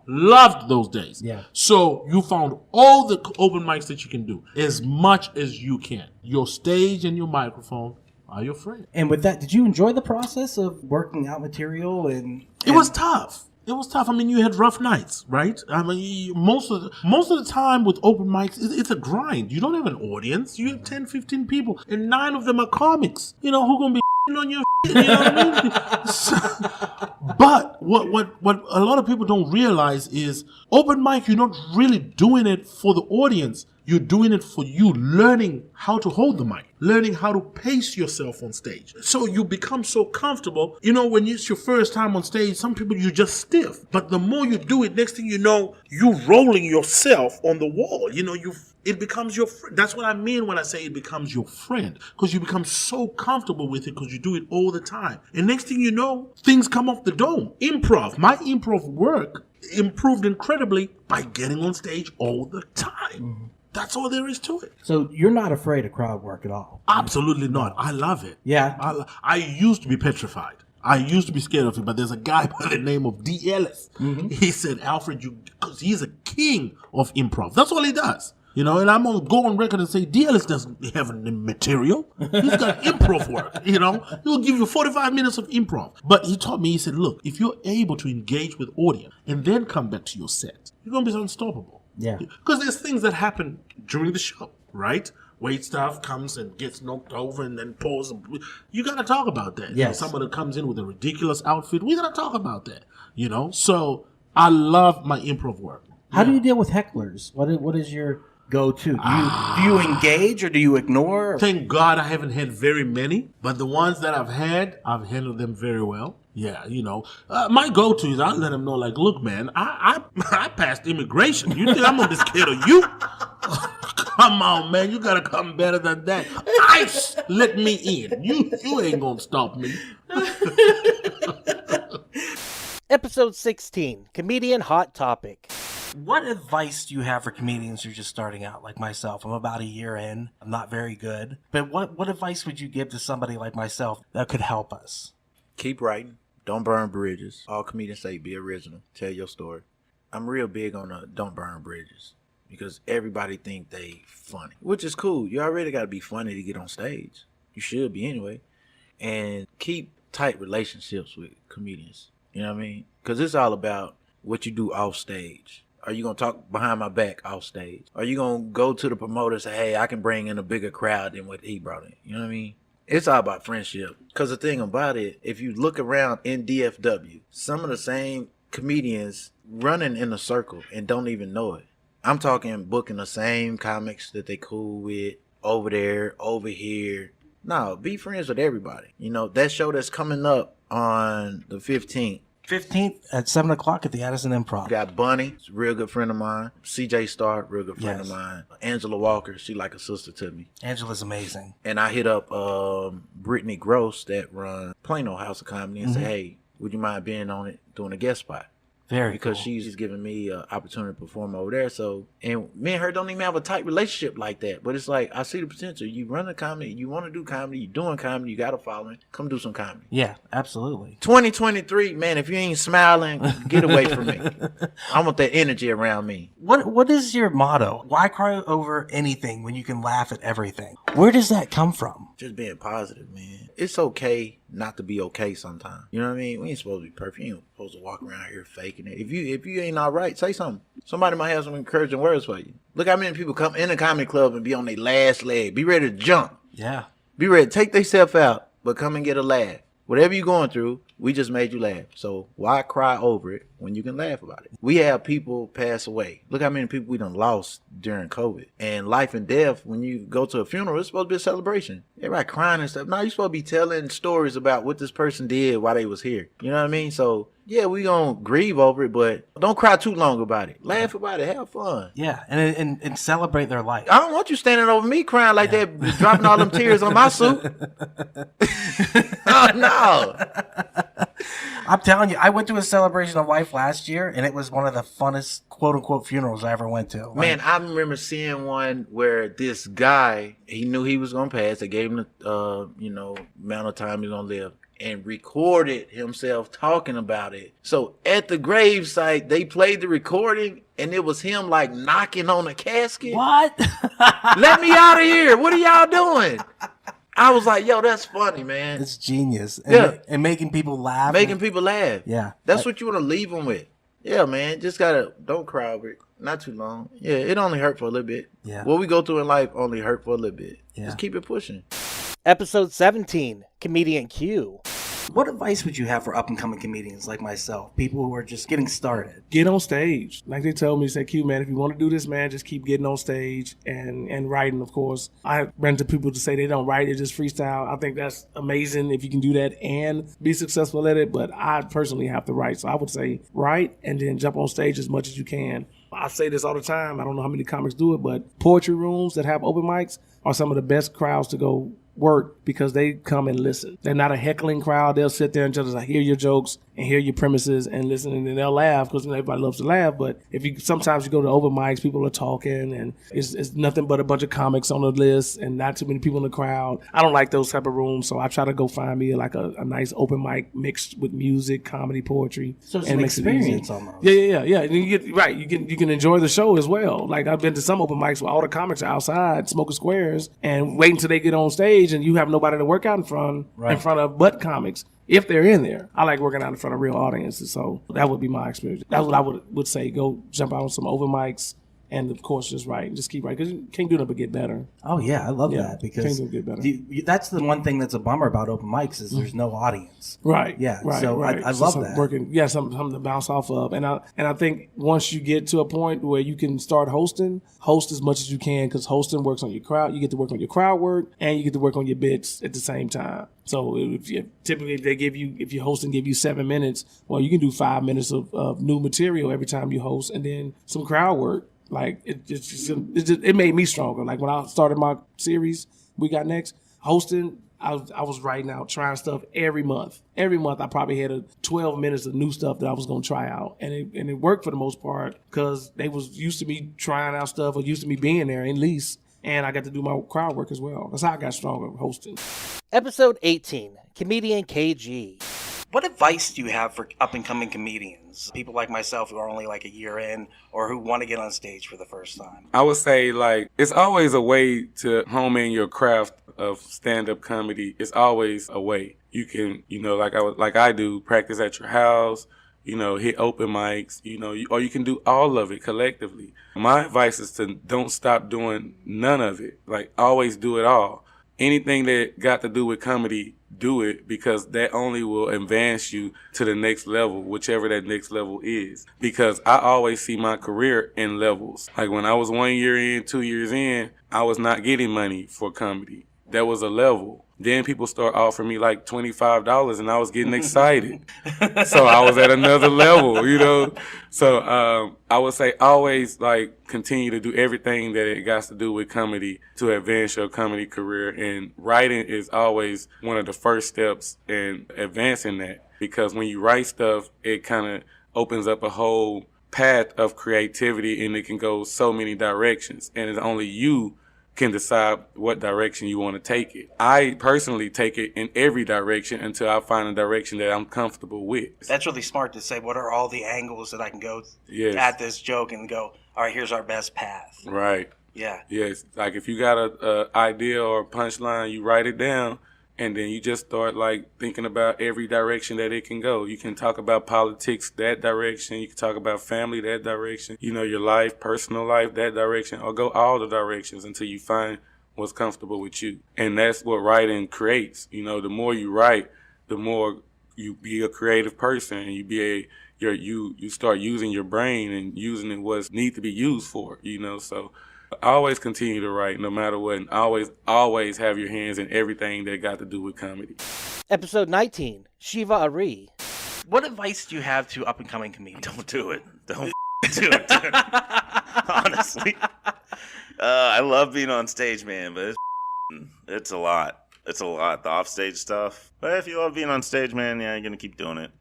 loved those days. Yeah. So you found all the open mics that you can do, as much as you can. Your stage and your microphone are your friend. And with that, did you enjoy the process of working out material? It was tough. It was tough. I mean, you had rough nights, right? I mean, most of the time with open mics, it's a grind. You don't have an audience. You have 10, 15 people, and 9 of them are comics. You know, who gonna be on your you know what I mean? So, but what a lot of people don't realize is open mic, you're not really doing it for the audience. You're doing it for you, learning how to hold the mic, learning how to pace yourself on stage. So you become so comfortable. You know, when it's your first time on stage, some people, you're just stiff. But the more you do it, next thing you know, you're rolling yourself on the wall. You know, it becomes your friend. That's what I mean when I say it becomes your friend. Because you become so comfortable with it because you do it all the time. And next thing you know, things come off the dome. Improv. My improv work improved incredibly by getting on stage all the time. Mm-hmm. That's all there is to it. So you're not afraid of crowd work at all? Absolutely not. I love it. Yeah. I used to be petrified. I used to be scared of it, but there's a guy by the name of D. Ellis. Mm-hmm. He said, Alfred, because he's a king of improv. That's all he does. You know, and I'm going to go on record and say, D. Ellis doesn't have any material. He's got improv work, you know. He'll give you 45 minutes of improv. But he taught me, he said, look, if you're able to engage with audience and then come back to your set, you're going to be unstoppable. Yeah. Because there's things that happen during the show, right? Wait staff comes and gets knocked over and then pulls. You got to talk about that. Yes. You know, someone that comes in with a ridiculous outfit, we got to talk about that, you know? So I love my improv work. How do you deal with hecklers? What is your go-to? Do you engage or do you ignore? Thank God I haven't had very many, but the ones that I've had, I've handled them very well. Yeah, you know, my go-to is I let them know, like, look, man, I passed immigration. You think I'm gonna be scared of you? Come on, man, you gotta come better than that. ICE, let me in. You ain't gonna stop me. Episode 16, Comedian Hot Topic. What advice do you have for comedians who are just starting out, like myself? I'm about a year in. I'm not very good. But what advice would you give to somebody like myself that could help us? Keep writing. Don't burn bridges. All comedians say be original. Tell your story. I'm real big on don't burn bridges because everybody think they funny, which is cool. You already got to be funny to get on stage. You should be anyway. And keep tight relationships with comedians. You know what I mean? Because it's all about what you do off stage. Are you going to talk behind my back off stage? Are you going to go to the promoter and say, hey, I can bring in a bigger crowd than what he brought in? You know what I mean? It's all about friendship. Because the thing about it, if you look around in DFW, some of the same comedians running in a circle and don't even know it. I'm talking booking the same comics that they cool with over there, over here. No, be friends with everybody. You know, that show that's coming up on the 15th. 15th at 7 o'clock at the Addison Improv. Got Bunny, a real good friend of mine. CJ Starr, real good friend of mine. Angela Walker, she like a sister to me. Angela's amazing. And I hit up Brittany Gross that run Plano House of Comedy and say, hey, would you mind being on it, doing a guest spot? Because she's giving me an opportunity to perform over there. So, and me and her don't even have a tight relationship like that. But it's like, I see the potential. You run a comedy, you want to do comedy, you're doing comedy, you got a following. Come do some comedy. Yeah, absolutely. 2023, man, if you ain't smiling, get away from me. I want that energy around me. What is your motto? Why cry over anything when you can laugh at everything? Where does that come from? Just being positive, man. It's okay not to be okay sometimes. You know what I mean? We ain't supposed to be perfect. You ain't supposed to walk around here faking it. If you ain't all right, say something. Somebody might have some encouraging words for you. Look how many people come in the comedy club and be on their last leg. Be ready to jump. Yeah. Be ready to take themselves out, but come and get a laugh. Whatever you're going through, we just made you laugh. So why cry over it when you can laugh about it? We have people pass away. Look how many people we done lost during COVID. And life and death, when you go to a funeral, it's supposed to be a celebration. Everybody crying and stuff. No, you're supposed to be telling stories about what this person did while they was here. You know what I mean? So yeah, we gonna grieve over it, but don't cry too long about it. Laugh about it. Have fun. Yeah, and celebrate their life. I don't want you standing over me crying like that, dropping all them tears on my suit. Oh, no. I'm telling you, I went to a celebration of life last year, and it was one of the funnest quote-unquote funerals I ever went to. Man, I remember seeing one where this guy, he knew he was going to pass. They gave him the, amount of time he's going to live, and recorded himself talking about it. So at the gravesite, they played the recording, and it was him, like, knocking on a casket. What? Let me out of here. What are y'all doing? I was like, yo, that's funny, man. It's genius. And making people laugh. Making people laugh. Yeah. That's what you want to leave them with. Yeah, man. Just don't cry over it. Not too long. Yeah, it only hurt for a little bit. Yeah. What we go through in life only hurt for a little bit. Yeah. Just keep it pushing. Episode 17, Comedian Q. What advice would you have for up-and-coming comedians like myself, people who are just getting started? Get on stage. Like they told me, say, Q, man, if you want to do this, man, just keep getting on stage and writing, of course. I run into people to say they don't write, they just freestyle. I think that's amazing if you can do that and be successful at it, but I personally have to write. So I would say write and then jump on stage as much as you can. I say this all the time. I don't know how many comics do it, but poetry rooms that have open mics are some of the best crowds to go work because they come and listen. They're not a heckling crowd. They'll sit there and just hear your jokes and hear your premises and listen, and then they'll laugh because everybody loves to laugh. But sometimes you go to open mics, people are talking and it's nothing but a bunch of comics on the list and not too many people in the crowd. I don't like those type of rooms, so I try to go find me like a nice open mic mixed with music, comedy, poetry. So it's an experience almost. Yeah. And you can enjoy the show as well. Like I've been to some open mics where all the comics are outside smoking squares and waiting until they get on stage and you have nobody to work out in front of but comics. If they're in there, I like working out in front of real audiences. So that would be my experience. That's what I would say. Go jump out on some open mics and, of course, just write. Just keep writing because you can't do nothing but get better. Oh, yeah. I love that because can't do get better. That's the one thing that's a bummer about open mics is there's no audience. Right. Yeah. Right. So right. I love that. Something to bounce off of. And I think once you get to a point where you can start hosting, host as much as you can because hosting works on your crowd. You get to work on your crowd work and you get to work on your bits at the same time. So if your hosting give you 7 minutes, well, you can do 5 minutes of new material every time you host and then some crowd work. Like it made me stronger. Like when I started my series, We Got Next, hosting, I was writing out, trying stuff every month. Every month I probably had 12 minutes of new stuff that I was going to try out. And it worked for the most part because they was used to me trying out stuff or used to me being there at least. And I got to do my crowd work as well. That's how I got stronger hosting. Episode 18, Comedian KG. What advice do you have for up-and-coming comedians? People like myself who are only like a year in or who want to get on stage for the first time. I would say, it's always a way to hone in your craft of stand-up comedy. It's always a way. You can, like I do, practice at your house, hit open mics, or you can do all of it collectively. My advice is to don't stop doing none of it. Like, always do it all. Anything that got to do with comedy, do it, because that only will advance you to the next level, whichever that next level is. Because I always see my career in levels. Like when I was 1 year in, 2 years in, I was not getting money for comedy. That was a level. Then people start offering me like $25 and I was getting excited. So I was at another level, you know? So I would say always like continue to do everything that it got to do with comedy to advance your comedy career. And writing is always one of the first steps in advancing that. Because when you write stuff, it kind of opens up a whole path of creativity and it can go so many directions. And it's only you can decide what direction you want to take it. I personally take it in every direction until I find a direction that I'm comfortable with. That's really smart to say, what are all the angles that I can go Yes. at this joke and go, all right, here's our best path. Right. Yeah. Yes. Like if you got a idea or a punchline, you write it down and then you just start like thinking about every direction that it can go. You can talk about politics that direction. You can talk about family that direction. You know, your life, personal life that direction, or go all the directions until you find what's comfortable with you. And that's what writing creates. You know, the more you write, the more you be a creative person and you start using your brain and using it what's need to be used for, you know. So always continue to write no matter what, and always have your hands in everything that got to do with comedy. Episode 19, Shiva Ari. What advice do you have to up-and-coming comedians? Don't do it. Don't do it, dude. Honestly. I love being on stage, man, but it's a lot. It's a lot, the offstage stuff. But if you love being on stage, man, yeah, you're going to keep doing it.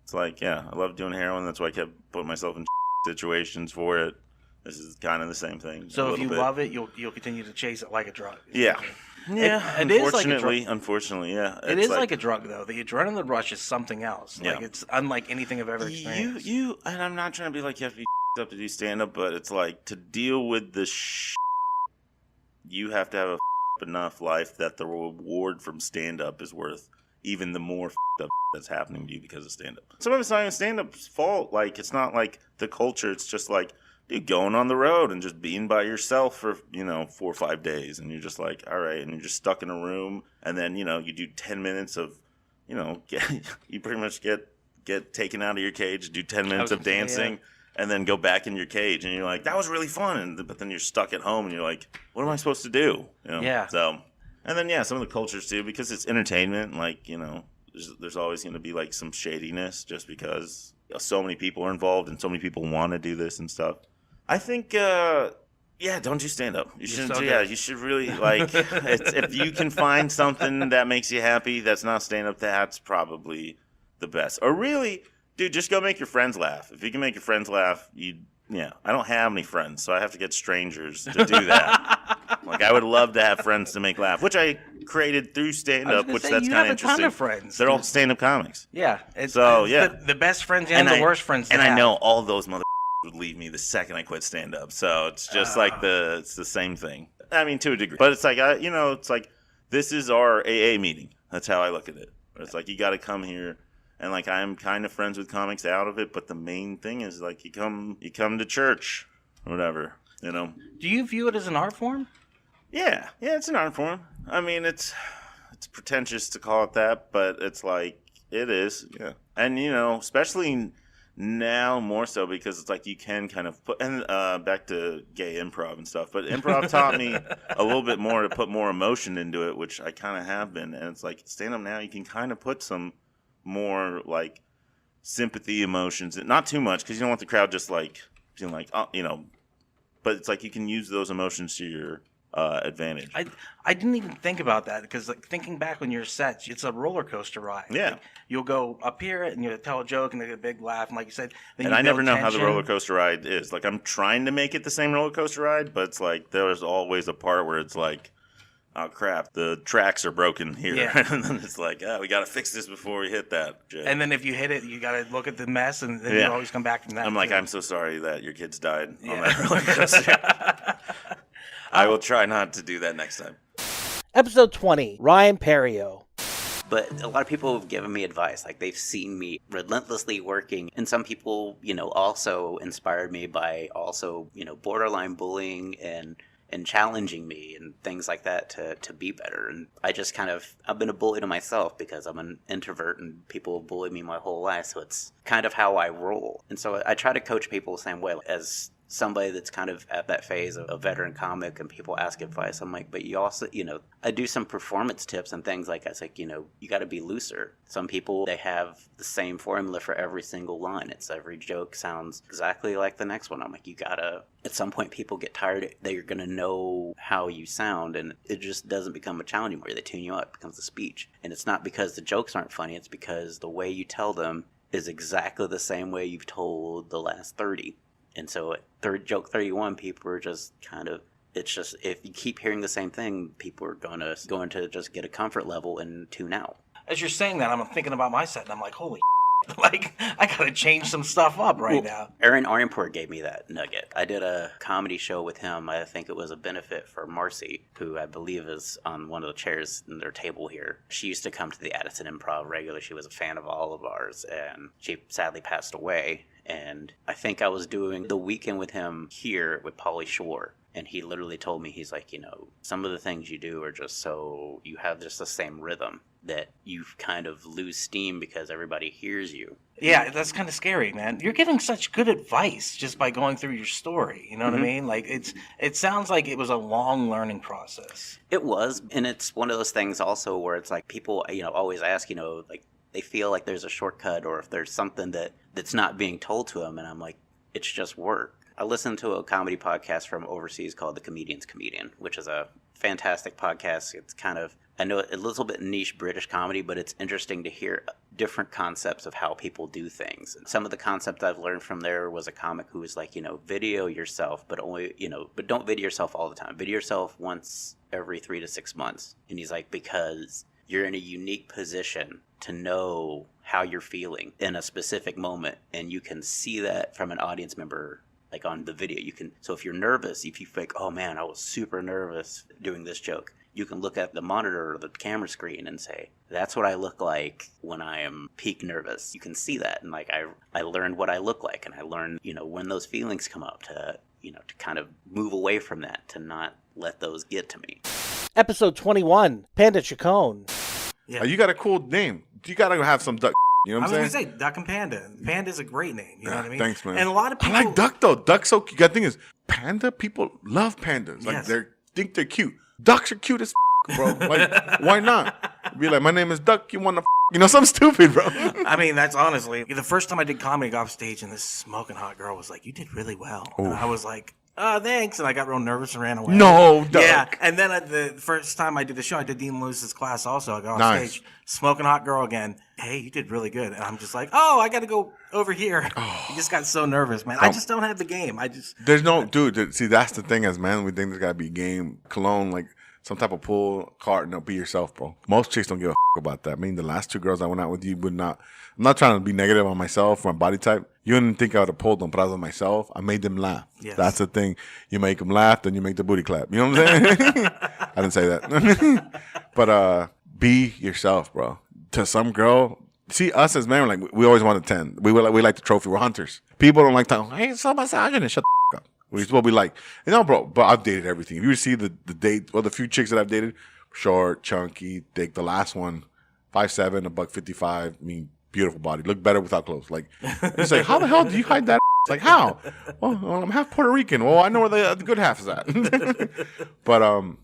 It's like, yeah, I love doing heroin. That's why I kept putting myself in situations for it. This is kind of the same thing. So if you love it, you'll continue to chase it like a drug. Yeah. Yeah. It is like a drug. Unfortunately, yeah. It is like a drug, though. The adrenaline rush is something else. Yeah. Like, it's unlike anything I've ever experienced. You, and I'm not trying to be like you have to be up to do stand-up, but it's like to deal with the you have to have a enough life that the reward from stand-up is worth even the more up that's happening to you because of stand-up. Some of it's not even stand-up's fault. Like, it's not like the culture. It's just like, dude, going on the road and just being by yourself for, 4 or 5 days. And you're just like, all right. And you're just stuck in a room. And then, you do 10 minutes of, you pretty much get taken out of your cage, do 10 minutes of dancing, and then go back in your cage. And you're like, that was really fun. But then you're stuck at home and you're like, what am I supposed to do? Yeah. So, and then, some of the cultures too, because it's entertainment. Like, there's always going to be like some shadiness just because so many people are involved and so many people want to do this and stuff. I think, don't do stand up. You should, you should really if you can find something that makes you happy, that's not stand up. That's probably the best. Or really, dude, just go make your friends laugh. If you can make your friends laugh, I don't have any friends, so I have to get strangers to do that. I would love to have friends to make laugh, which I created through stand up, which that's kind of interesting. You have a ton of friends. They're all stand up comics. Yeah. The best friends and the worst friends. And I know all those mother would leave me the second I quit stand up. So it's just it's the same thing. I mean, to a degree, but it's like it's like this is our AA meeting. That's how I look at it. It's like you got to come here. And I'm kind of friends with comics out of it, but the main thing is you come to church or whatever, Do you view it as an art form? Yeah, it's an art form. I mean, it's pretentious to call it that, but it's like it is, yeah. And especially now more so because it's you can kind of put back to gay improv and stuff, but improv taught me a little bit more to put more emotion into it, which I kind of have been. And it's stand up now, you can kind of put some more sympathy emotions, not too much because you don't want the crowd just being but it's you can use those emotions to your advantage. I didn't even think about that because thinking back on your sets, it's a roller coaster ride. Yeah. You'll go up here and you tell a joke and they get a big laugh, and like you said, then and I never know how the roller coaster ride is. I'm trying to make it the same roller coaster ride, but it's there's always a part where it's oh crap, the tracks are broken here. Yeah. And then it's we got to fix this before we hit that. Jay. And then if you hit it, you got to look at the mess, and then you always come back from that. I'm I'm so sorry that your kids died on that roller coaster. I will try not to do that next time. Episode 20, Ryan Perio. But a lot of people have given me advice, they've seen me relentlessly working. And some people, also inspired me by also, borderline bullying and and challenging me and things like that to be better. And I just I've been a bully to myself because I'm an introvert and people have bullied me my whole life. So it's kind of how I roll. And so I try to coach people the same way. As somebody that's kind of at that phase of a veteran comic and people ask advice, I'm like, but you also, I do some performance tips and things like that. It's like, you got to be looser. Some people, they have the same formula for every single line. It's every joke sounds exactly like the next one. I'm like, you gotta, at some point people get tired. They're going to know how you sound and it just doesn't become a challenge anymore. They tune you up. It becomes a speech. And it's not because the jokes aren't funny. It's because the way you tell them is exactly the same way you've told the last 30. And so at joke 31, people are just it's just, if you keep hearing the same thing, people are going to just get a comfort level and tune out. As you're saying that, I'm thinking about my set, and I'm like, holy like, I got to change some stuff up right now. Aaron Arimport gave me that nugget. I did a comedy show with him. I think it was a benefit for Marcy, who I believe is on one of the chairs in their table here. She used to come to the Addison Improv regularly. She was a fan of all of ours, and she sadly passed away. And I think I was doing the weekend with him here with Pauly Shore. And he literally told me, he's like, some of the things you do are just so, you have just the same rhythm that you kind of lose steam because everybody hears you. Yeah, that's kind of scary, man. You're giving such good advice just by going through your story. You know what I mean? Like, it sounds like it was a long learning process. It was. And it's one of those things also where it's like people, always ask, like, they feel like there's a shortcut or if there's something that's not being told to them. And I'm like, it's just work. I listened to a comedy podcast from overseas called The Comedian's Comedian, which is a fantastic podcast. It's kind of, I know a little bit niche British comedy, but it's interesting to hear different concepts of how people do things. And some of the concepts I've learned from there was a comic who was like, video yourself, but only, but don't video yourself all the time. Video yourself once every 3 to 6 months. And he's like, because you're in a unique position to know how you're feeling in a specific moment. And you can see that from an audience member, like on the video. So if you're nervous, if you think, oh man, I was super nervous doing this joke, you can look at the monitor or the camera screen and say, that's what I look like when I am peak nervous. You can see that. And like, I learned what I look like, and I learned, when those feelings come up to kind of move away from that, to not let those get to me. Episode 21, Panda Chacon. Yeah. You got a cool name. You got to have some duck. You know what I'm saying? I was going to say, Duck and Panda. Panda's a great name. You know what I mean? Thanks, man. And a lot of people... I like Duck, though. Duck's so cute. The thing is, Panda, people love pandas. Like, they think they're cute. Ducks are cute as bro. Like, why not? Be like, my name is Duck. You want to something stupid, bro. I mean, that's honestly... The first time I did comedy, I got off stage, and this smoking hot girl was like, you did really well. Ooh. And I was like... thanks. And I got real nervous and ran away. No, Duck. Yeah. And then the first time I did the show, I did Dean Lewis's class also. I got on stage, smoking hot girl again. Hey, you did really good. And I'm just like, I got to go over here. I just got so nervous, man. I just don't have the game. There's no, dude, see, that's the thing as men, we think there's got to be game, cologne, like some type of pull card. No, be yourself, bro. Most chicks don't give a about that. I mean, the last 2 girls I went out with, you would not, I'm not trying to be negative on myself or my body type. You didn't think I would have pulled them, but I was on myself. I made them laugh. Yes. That's the thing. You make them laugh, then you make the booty clap. You know what I'm saying? I didn't say that. But be yourself, bro. To some girl, see, us as men, like, we always want to 10. We like the trophy. We're hunters. People don't like to, hey, it's so misogynist. Shut the up. It's what we like. Bro, but I've dated everything. If you see the date, or the few chicks that I've dated, short, chunky, thick. The last one, 5'7", $155. I mean, beautiful body. Look better without clothes. Like, it's like, how the hell do you hide that? It's like, how? Well, I'm half Puerto Rican. Well, I know where the good half is at. But,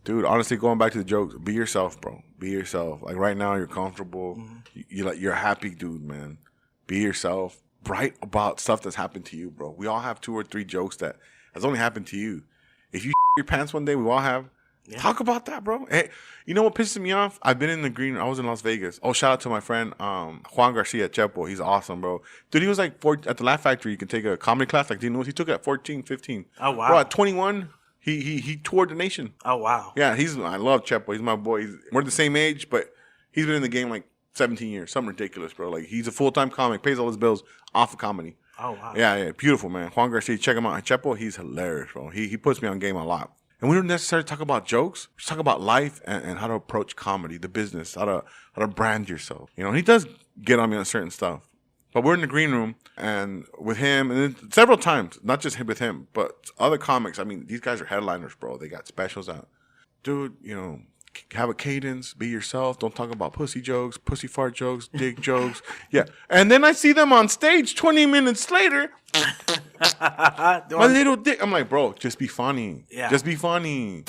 dude, honestly, going back to the jokes, be yourself, bro. Be yourself. Like, right now, you're comfortable. Mm-hmm. You're a happy dude, man. Be yourself. Write about stuff that's happened to you, bro. We all have 2 or 3 jokes that has only happened to you. If you your pants one day, we all have. Yeah. Talk about that, bro. Hey, you know what pisses me off? I've been in the green. I was in Las Vegas. Oh, shout out to my friend Juan Garcia at Chepo. He's awesome, bro. Dude, he was like at the Laugh Factory. You can take a comedy class. Like, do you know what he took it at 14, 15? Oh, wow. Bro, at 21, he toured the nation. Oh, wow. Yeah, I love Chepo. He's my boy. We're the same age, but he's been in the game like 17 years. Something ridiculous, bro. Like, he's a full-time comic, pays all his bills off of comedy. Oh, wow. Yeah, beautiful, man. Juan Garcia, check him out. And Chepo, he's hilarious, bro. He puts me on game a lot. And we don't necessarily talk about jokes. We just talk about life and how to approach comedy, the business, how to brand yourself. He does get on me on certain stuff. But we're in the green room and with him, and then several times, not just with him, but other comics. I mean, these guys are headliners, bro. They got specials out. Dude, have a cadence, be yourself. Don't talk about pussy jokes, pussy fart jokes, dick jokes. Yeah. And then I see them on stage 20 minutes later. My little dick. I'm like, bro, just be funny. Yeah. Just be funny.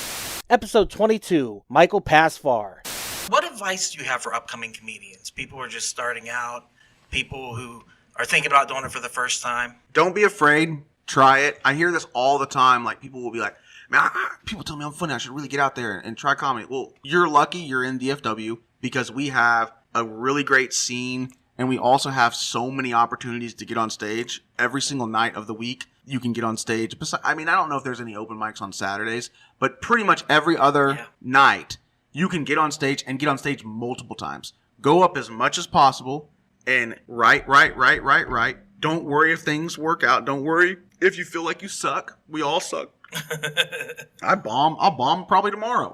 Episode 22, Michael Pasfar. What advice do you have for upcoming comedians? People who are just starting out, people who are thinking about doing it for the first time. Don't be afraid. Try it. I hear this all the time. Like, people will be like, man, people tell me I'm funny. I should really get out there and try comedy. Well, you're lucky you're in DFW because we have a really great scene, and we also have so many opportunities to get on stage every single night of the week. You can get on stage. I mean, I don't know if there's any open mics on Saturdays, but pretty much every other night you can get on stage and get on stage multiple times. Go up as much as possible and write. Don't worry if things work out. Don't worry if you feel like you suck. We all suck. I'll bomb probably tomorrow.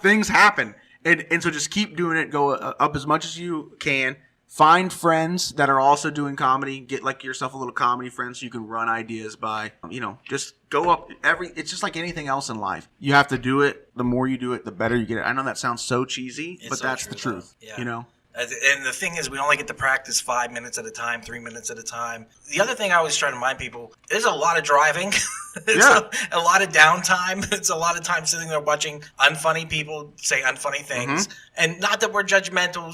Things happen. And so just keep doing it. Go up as much as you can. Find friends that are also doing comedy. Get like yourself a little comedy friend so you can run ideas by. Just go up it's just like anything else in life. You have to do it. The more you do it, the better you get it. I know that sounds so cheesy, but that's the truth. Yeah. And the thing is, we only get to practice 5 minutes at a time, 3 minutes at a time. The other thing I always try to remind people, there's a lot of driving. A lot of downtime. It's a lot of time sitting there watching unfunny people say unfunny things. Mm-hmm. And not that we're judgmental.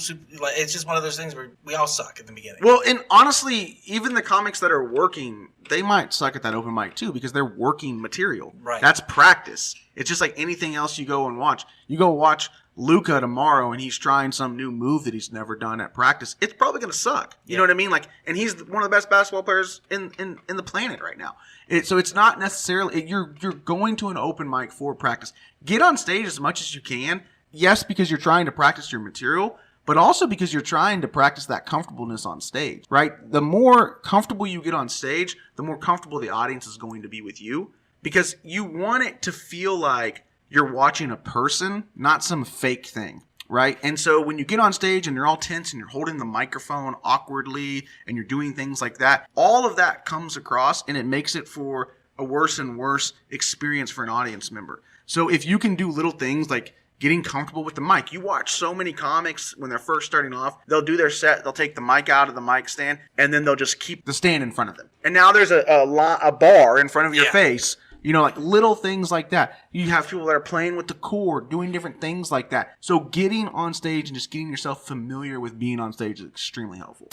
It's just one of those things where we all suck at the beginning. Well, and honestly, even the comics that are working, they might suck at that open mic too because they're working material. Right. That's practice. It's just like anything else you go and watch. You go watch Luca tomorrow and he's trying some new move that he's never done at practice. It's probably going to suck. You know what I mean? And he's one of the best basketball players in the planet right now. So it's not necessarily you're going to an open mic for practice. Get on stage as much as you can. Yes, because you're trying to practice your material, but also because you're trying to practice that comfortableness on stage, right? The more comfortable you get on stage, the more comfortable the audience is going to be with you because you want it to feel like you're watching a person, not some fake thing, right? And so when you get on stage and you're all tense and you're holding the microphone awkwardly and you're doing things like that, all of that comes across and it makes it for a worse and worse experience for an audience member. So if you can do little things like getting comfortable with the mic. You watch so many comics when they're first starting off, they'll do their set, they'll take the mic out of the mic stand, and then they'll just keep the stand in front of them. And now there's a bar in front of your face. Like little things like that. You have people that are playing with the cord, doing different things like that. So getting on stage and just getting yourself familiar with being on stage is extremely helpful.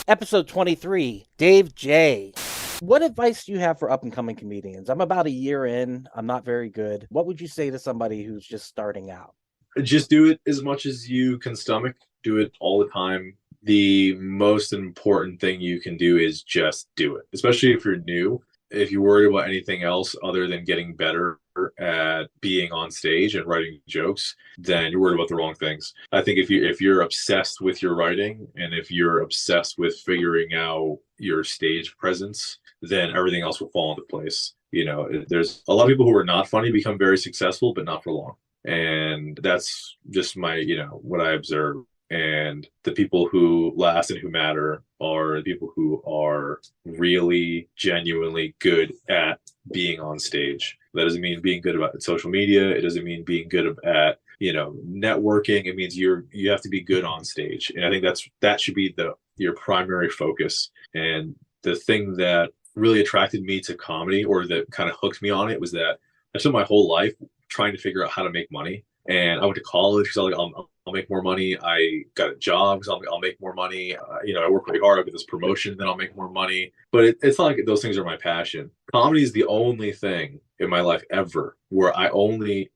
Episode 23, Dave J. What advice do you have for up-and-coming comedians? I'm about a year in. I'm not very good. What would you say to somebody who's just starting out? Just do it as much as you can stomach. Do it all the time. The most important thing you can do is just do it, especially if you're new. If you're worried about anything else other than getting better at being on stage and writing jokes, then you're worried about the wrong things. I think if you're obsessed with your writing and if you're obsessed with figuring out your stage presence, then everything else will fall into place. There's a lot of people who are not funny become very successful, but not for long. And that's just my, what I observe. And the people who last and who matter are the people who are really genuinely good at being on stage. That doesn't mean being good about social media. It doesn't mean being good at, networking. It means you have to be good on stage. And I think that should be your primary focus. And the thing that really attracted me to comedy, or that kind of hooked me on it, was that I spent my whole life trying to figure out how to make money. And I went to college because I was like, I'll make more money. I got a job because I'll make more money. I work really hard. I get this promotion, then I'll make more money. But it's not like those things are my passion. Comedy is the only thing in my life ever where I only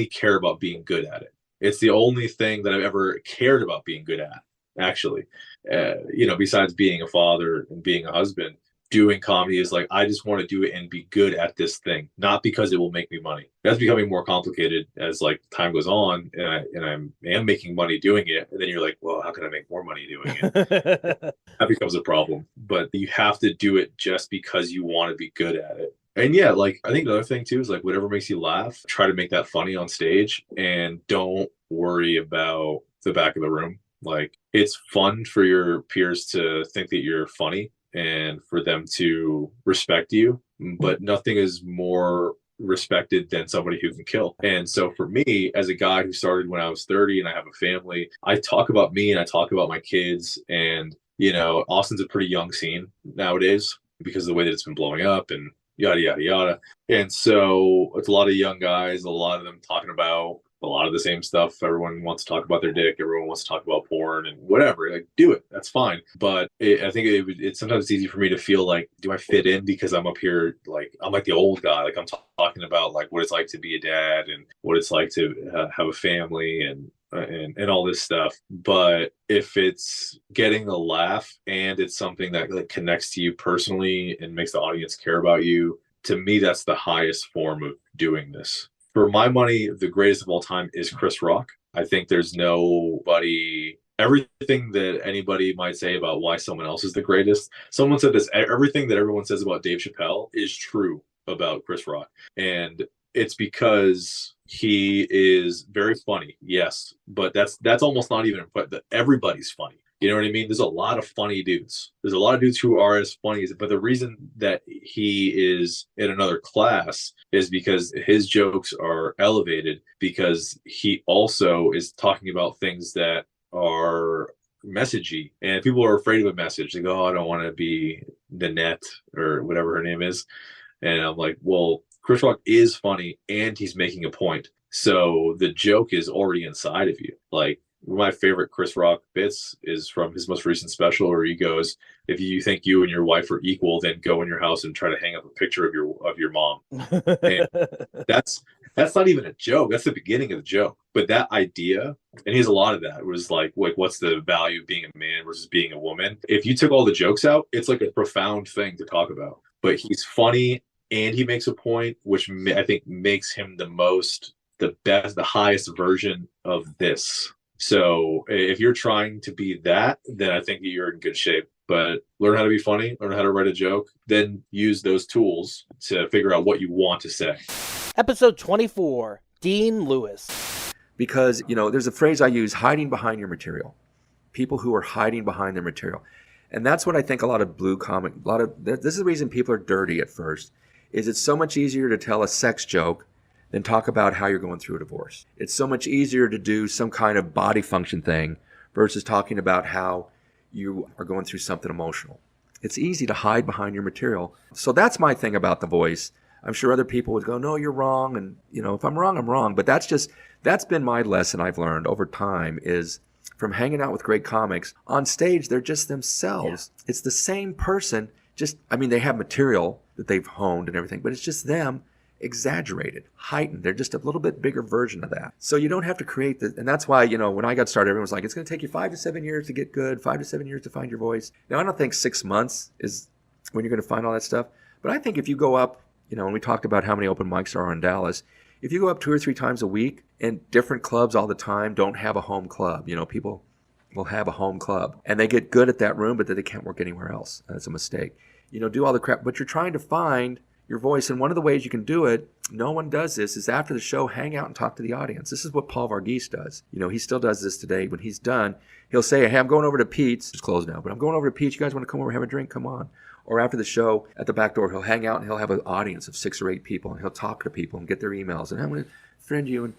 care about being good at it. It's the only thing that I've ever cared about being good at, actually. Besides being a father and being a husband, doing comedy is like, I just want to do it and be good at this thing, not because it will make me money. That's becoming more complicated as time goes on, and I am making money doing it. And then you're like, well, how can I make more money doing it? That becomes a problem. But you have to do it just because you want to be good at it. And yeah, I think the other thing too is whatever makes you laugh, try to make that funny on stage, and don't worry about the back of the room. Like, it's fun for your peers to think that you're funny and for them to respect you, but nothing is more respected than somebody who can kill. And so for me, as a guy who started when I was 30 and I have a family, I talk about me and I talk about my kids. And, Austin's a pretty young scene nowadays because of the way that it's been blowing up and yada, yada, yada. And so it's a lot of young guys, a lot of them talking about a lot of the same stuff. Everyone wants to talk about their dick. Everyone wants to talk about porn and whatever. Like, do it. That's fine. But I think it's sometimes easy for me to feel like, do I fit in because I'm up here? Like, I'm like the old guy. Like, I'm talking about like what it's like to be a dad and what it's like to have a family and all this stuff. But if it's getting a laugh and it's something that like connects to you personally and makes the audience care about you, to me, that's the highest form of doing this. For my money, the greatest of all time is Chris Rock. I think there's nobody, everything that anybody might say about why someone else is the greatest. Someone said this, everything that everyone says about Dave Chappelle is true about Chris Rock. And it's because he is very funny, yes, but that's almost not even, but everybody's funny. You know what I mean? There's a lot of funny dudes. There's a lot of dudes who are as funny as, but the reason that he is in another class is because his jokes are elevated because he also is talking about things that are messagey, and people are afraid of a message. They go, "Oh, I don't want to be Nanette or whatever her name is," and I'm like, "Well, Chris Rock is funny, and he's making a point, so the joke is already inside of you." Like, one of my favorite Chris Rock bits is from his most recent special where he goes, "If you think you and your wife are equal, then go in your house and try to hang up a picture of your mom." And that's not even a joke. That's the beginning of the joke. But that idea, and he has a lot of that, it was like what's the value of being a man versus being a woman? If you took all the jokes out, it's like a profound thing to talk about. But he's funny and he makes a point, which I think makes him the best, the highest version of this. So if you're trying to be that, then I think you're in good shape. But learn how to be funny, learn how to write a joke, then use those tools to figure out what you want to say. Episode 24, Dean Lewis. Because, there's a phrase I use, hiding behind your material. People who are hiding behind their material. And that's what I think a lot of this is the reason people are dirty at first, is it's so much easier to tell a sex joke than talk about how you're going through a divorce. It's so much easier to do some kind of body function thing versus talking about how you are going through something emotional. It's easy to hide behind your material. So that's my thing about The Voice. I'm sure other people would go, "No, you're wrong." And, if I'm wrong, I'm wrong. But that's been my lesson I've learned over time is from hanging out with great comics. On stage, they're just themselves. Yeah. It's the same person. They have material that they've honed and everything, but it's just them exaggerated, heightened. They're just a little bit bigger version of that. So you don't have to create the, and that's why, when I got started, everyone was like, it's going to take you 5 to 7 years to get good, 5 to 7 years to find your voice. Now, I don't think 6 months is when you're going to find all that stuff. But I think if you go up, and we talked about how many open mics there are in Dallas, if you go up 2 or 3 times a week and different clubs all the time don't have a home club, people will have a home club and they get good at that room, but then they can't work anywhere else. That's a mistake. Do all the crap, but you're trying to find your voice. And one of the ways you can do it, no one does this, is after the show, hang out and talk to the audience. This is what Paul Varghese does. He still does this today. When he's done, he'll say, "Hey, I'm going over to Pete's." It's closed now, but I'm going over to Pete's. You guys want to come over and have a drink? Come on. Or after the show, at the back door, he'll hang out and he'll have an audience of 6 or 8 people and he'll talk to people and get their emails. And I'm going to friend you.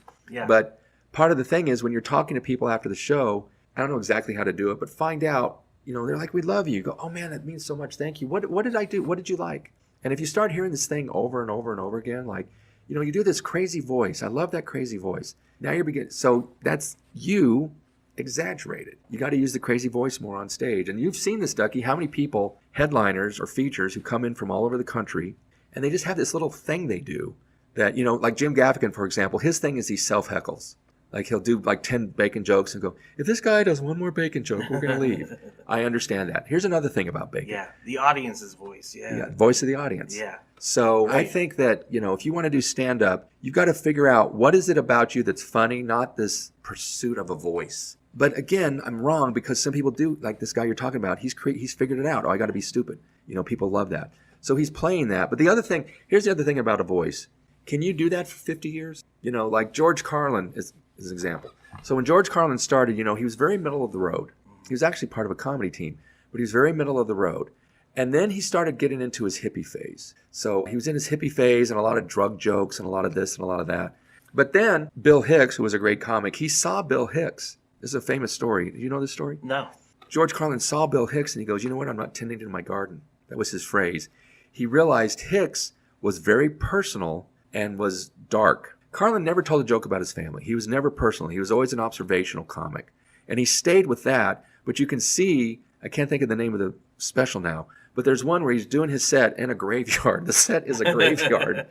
But part of the thing is when you're talking to people after the show, I don't know exactly how to do it, but find out, they're like, "We love you." You go, "Oh man, that means so much. Thank you. What did I do? What did you like?" And if you start hearing this thing over and over and over again, like, you do this crazy voice. I love that crazy voice. Now you're beginning. So that's you exaggerated. You got to use the crazy voice more on stage. And you've seen this, Ducky, how many people, headliners or features who come in from all over the country, and they just have this little thing they do that, like Jim Gaffigan, for example, his thing is he self-heckles. Like he'll do like 10 bacon jokes and go, "If this guy does one more bacon joke, we're going to leave." I understand that. Here's another thing about bacon. Yeah, the audience's voice. Yeah, voice of the audience. Yeah. So right. I think that, if you want to do stand-up, you've got to figure out what is it about you that's funny, not this pursuit of a voice. But again, I'm wrong because some people do, like this guy you're talking about, he's figured it out. "Oh, I got to be stupid." People love that. So he's playing that. But here's the other thing about a voice. Can you do that for 50 years? Like George Carlin as an example. So when George Carlin started, he was very middle of the road. He was actually part of a comedy team, but he was very middle of the road. And then he started getting into his hippie phase. So he was in his hippie phase and a lot of drug jokes and a lot of this and a lot of that. But then Bill Hicks, who was a great comic, he saw Bill Hicks. This is a famous story. Do you know this story? No. George Carlin saw Bill Hicks and he goes, you know what? I'm not tending to my garden. That was his phrase. He realized Hicks was very personal and was dark. Carlin never told a joke about his family. He was never personal. He was always an observational comic. And he stayed with that. But you can see, I can't think of the name of the special now, but there's one where he's doing his set in a graveyard. The set is a graveyard.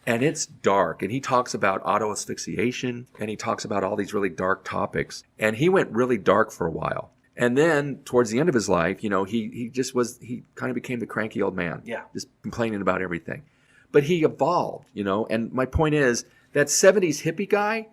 And it's dark. And he talks about auto asphyxiation. And he talks about all these really dark topics. And he went really dark for a while. And then towards the end of his life, he kind of became the cranky old man. Yeah. Just complaining about everything. But he evolved, and my point is that 70s hippie guy,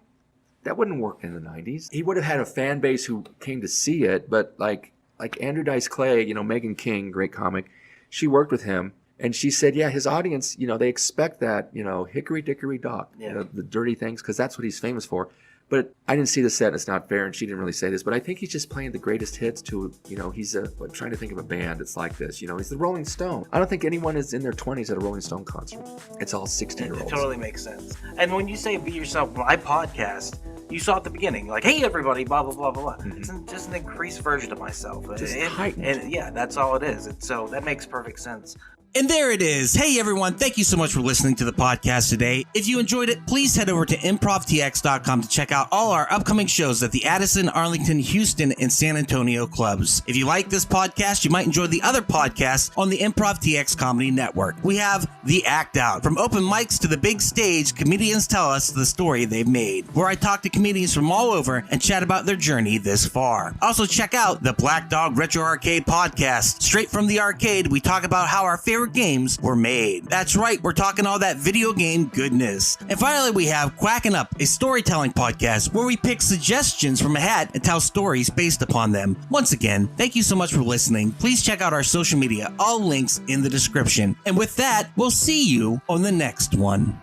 that wouldn't work in the 90s. He would have had a fan base who came to see it, but like Andrew Dice Clay, Megan King, great comic, she worked with him. And she said, yeah, his audience, they expect that, hickory dickory dock, the dirty things, because that's what he's famous for. But I didn't see the set, and it's not fair, and she didn't really say this, but I think he's just playing the greatest hits to, he's I'm trying to think of a band that's like this, he's the Rolling Stone. I don't think anyone is in their 20s at a Rolling Stone concert. It's all 60-year-olds. It totally makes sense. And when you say be yourself, my podcast, you saw at the beginning, like, hey, everybody, blah, blah, blah, blah, blah. It's just an increased version of myself. Just heightened. And yeah, that's all it is. So that makes perfect sense. And there it is. Hey, everyone. Thank you so much for listening to the podcast today. If you enjoyed it, please head over to improvtx.com to check out all our upcoming shows at the Addison, Arlington, Houston, and San Antonio clubs. If you like this podcast, you might enjoy the other podcasts on the Improv TX Comedy Network. We have The Act Out. From open mics to the big stage, comedians tell us the story they've made, where I talk to comedians from all over and chat about their journey this far. Also, check out the Black Dog Retro Arcade podcast. Straight from the arcade, we talk about how our favorite games were made. That's right, we're talking all that video game goodness. And finally, we have Quacking Up, a storytelling podcast where we pick suggestions from a hat and tell stories based upon them. Once again, thank you so much for listening. Please check out our social media, all links in the description. And with that, we'll see you on the next one.